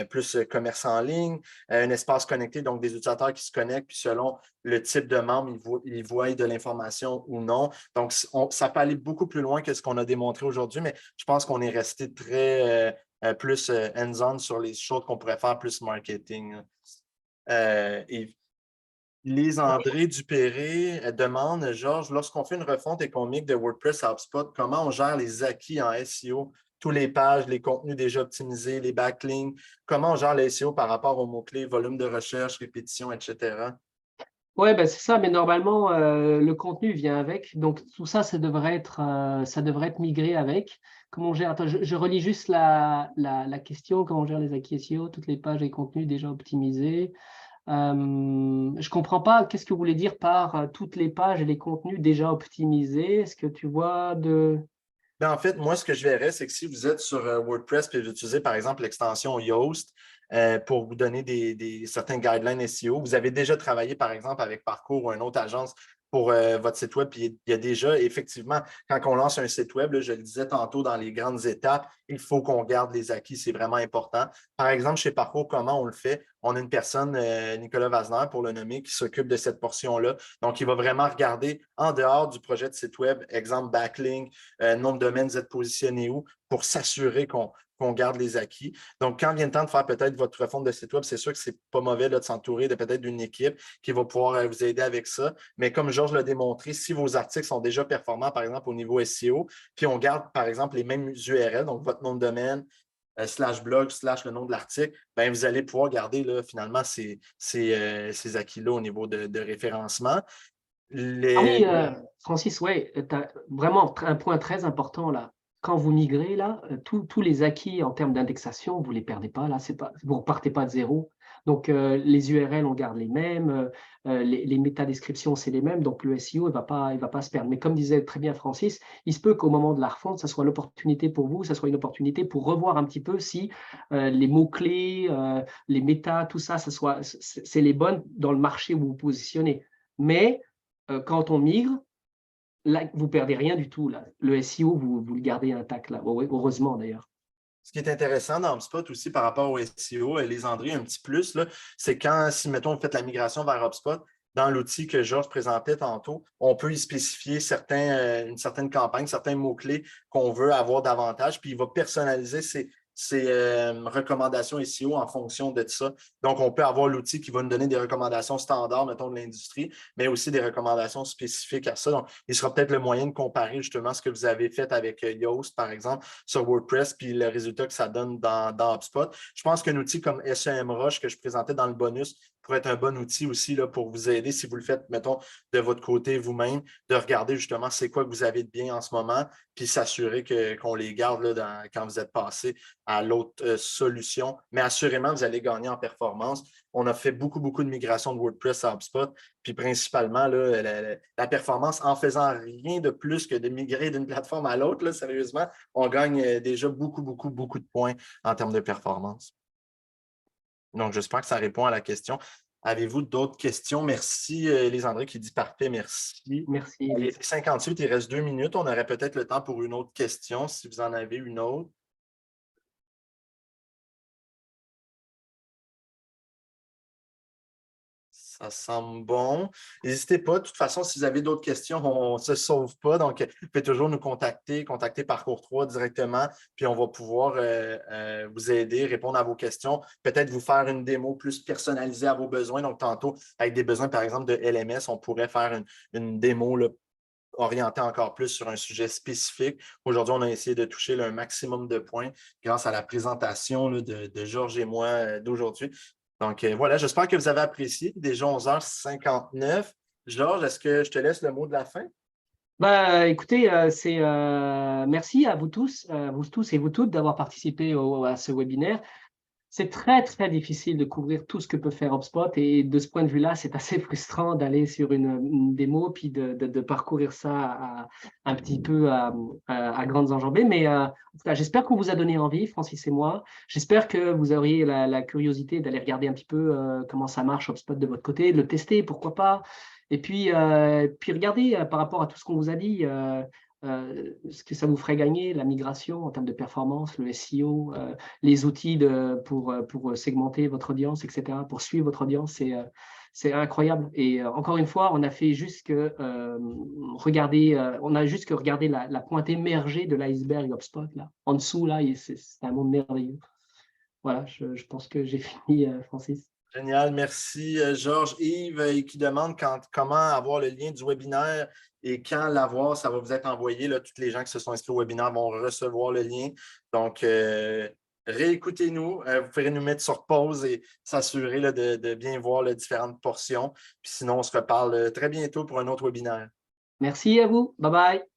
plus commerce en ligne, un espace connecté, donc des utilisateurs qui se connectent, puis selon le type de membre, ils voient de l'information ou non. Donc, ça peut aller beaucoup plus loin que ce qu'on a démontré aujourd'hui, mais je pense qu'on est resté très plus hands-on sur les choses qu'on pourrait faire plus marketing. Et Lise André Dupéré demande, Georges, lorsqu'on fait une refonte et qu'on migre de WordPress à HubSpot, comment on gère les acquis en SEO, tous les pages, les contenus déjà optimisés, les backlinks, comment on gère les SEO par rapport aux mots-clés, volume de recherche, répétition, etc. Ouais, ben c'est ça, mais normalement, le contenu vient avec. Donc, tout ça, ça devrait être migré avec. Comment on gère? Attends, je relis juste la question. Comment on gère les acquis SEO, toutes les pages et contenus déjà optimisés. Je ne comprends pas. Qu'est-ce que vous voulez dire par toutes les pages et les contenus déjà optimisés? Est-ce que tu vois de… Ben, en fait, moi, ce que je verrais, c'est que si vous êtes sur WordPress et vous utilisez, par exemple, l'extension Yoast pour vous donner certains guidelines SEO, vous avez déjà travaillé, par exemple, avec Parcours ou une autre agence pour votre site web. Puis il y a déjà, effectivement, quand on lance un site web, là, je le disais tantôt dans les grandes étapes, il faut qu'on garde les acquis, c'est vraiment important. Par exemple, chez Parcours, comment on le fait? On a une personne, Nicolas Vazner, pour le nommer, qui s'occupe de cette portion-là. Donc, il va vraiment regarder en dehors du projet de site web, exemple backlink, nombre de domaines, vous êtes positionné où, pour s'assurer qu'on garde les acquis. Donc, quand vient le temps de faire peut-être votre refonte de site web, c'est sûr que ce n'est pas mauvais là, de s'entourer de peut-être d'une équipe qui va pouvoir vous aider avec ça. Mais comme Georges l'a démontré, si vos articles sont déjà performants, par exemple, au niveau SEO, puis on garde, par exemple, les mêmes URL, donc votre nom de domaine, slash blog, slash le nom de l'article, ben, vous allez pouvoir garder là, finalement ces acquis-là au niveau de référencement. Ah oui, Francis, ouais, tu as vraiment un point très important là. Quand vous migrez là, tous les acquis en termes d'indexation, vous ne les perdez pas là, vous ne repartez pas de zéro. Donc les URL, on garde les mêmes, les métadescriptions, c'est les mêmes, donc le SEO, il va pas se perdre. Mais comme disait très bien Francis, il se peut qu'au moment de la refonte, ça soit l'opportunité pour vous, ça soit une opportunité pour revoir un petit peu si les mots-clés, les méta, tout ça, c'est les bonnes dans le marché où vous vous positionnez. Mais quand on migre, là, vous ne perdez rien du tout. Là. Le SEO, vous le gardez intact, là. Heureusement d'ailleurs. Ce qui est intéressant dans HubSpot aussi par rapport au SEO, les André, un petit plus, c'est quand, si mettons, vous faites la migration vers HubSpot, dans l'outil que Georges présentait tantôt, on peut y spécifier une certaine campagne, certains mots-clés qu'on veut avoir davantage, puis il va personnaliser ces recommandations SEO en fonction de ça. Donc, on peut avoir l'outil qui va nous donner des recommandations standards, mettons, de l'industrie, mais aussi des recommandations spécifiques à ça. Donc, il sera peut-être le moyen de comparer justement ce que vous avez fait avec Yoast, par exemple, sur WordPress, puis le résultat que ça donne dans HubSpot. Je pense qu'un outil comme SEMrush que je présentais dans le bonus pourrait être un bon outil aussi là, pour vous aider si vous le faites, mettons, de votre côté vous-même, de regarder justement c'est quoi que vous avez de bien en ce moment, puis s'assurer qu'on les garde là, quand vous êtes passé à l'autre solution. Mais assurément, vous allez gagner en performance. On a fait beaucoup, beaucoup de migration de WordPress à HubSpot, puis principalement là, la performance en faisant rien de plus que de migrer d'une plateforme à l'autre, sérieusement, on gagne déjà beaucoup, beaucoup, beaucoup de points en termes de performance. Donc, j'espère que ça répond à la question. Avez-vous d'autres questions? Merci, André qui dit parfait, merci. Merci. Il est 58, il reste 2 minutes. On aurait peut-être le temps pour une autre question, si vous en avez une autre. Ça semble bon. N'hésitez pas. De toute façon, si vous avez d'autres questions, on ne se sauve pas. Donc, vous pouvez toujours nous contacter Parcours 3 directement, puis on va pouvoir vous aider, répondre à vos questions, peut-être vous faire une démo plus personnalisée à vos besoins. Donc, tantôt, avec des besoins, par exemple, de LMS, on pourrait faire une démo là, orientée encore plus sur un sujet spécifique. Aujourd'hui, on a essayé de toucher là, un maximum de points grâce à la présentation là, de Georges et moi d'aujourd'hui. Donc, voilà, j'espère que vous avez apprécié. Déjà 11h59. Georges, est-ce que je te laisse le mot de la fin? Bah, écoutez, merci à vous tous et vous toutes d'avoir participé à ce webinaire. C'est très, très difficile de couvrir tout ce que peut faire HubSpot et de ce point de vue-là, c'est assez frustrant d'aller sur une démo puis de parcourir ça un petit peu à grandes enjambées. Mais en tout cas, j'espère qu'on vous a donné envie, Francis et moi. J'espère que vous auriez la curiosité d'aller regarder un petit peu comment ça marche HubSpot de votre côté, de le tester, pourquoi pas. Et puis regardez par rapport à tout ce qu'on vous a dit, ce que ça vous ferait gagner, la migration en termes de performance, le SEO, les outils pour segmenter votre audience, etc., pour suivre votre audience, c'est incroyable. Et encore une fois, on a fait juste que regarder, la pointe émergée de l'iceberg HubSpot là. En dessous là, c'est un monde merveilleux. Voilà, je pense que j'ai fini, Francis. Génial, merci Georges. Yves qui demande comment avoir le lien du webinaire et quand l'avoir, ça va vous être envoyé. Là, tous les gens qui se sont inscrits au webinaire vont recevoir le lien. Donc, réécoutez-nous. Vous pourrez nous mettre sur pause et s'assurer de bien voir les différentes portions. Puis sinon, on se reparle très bientôt pour un autre webinaire. Merci à vous. Bye bye.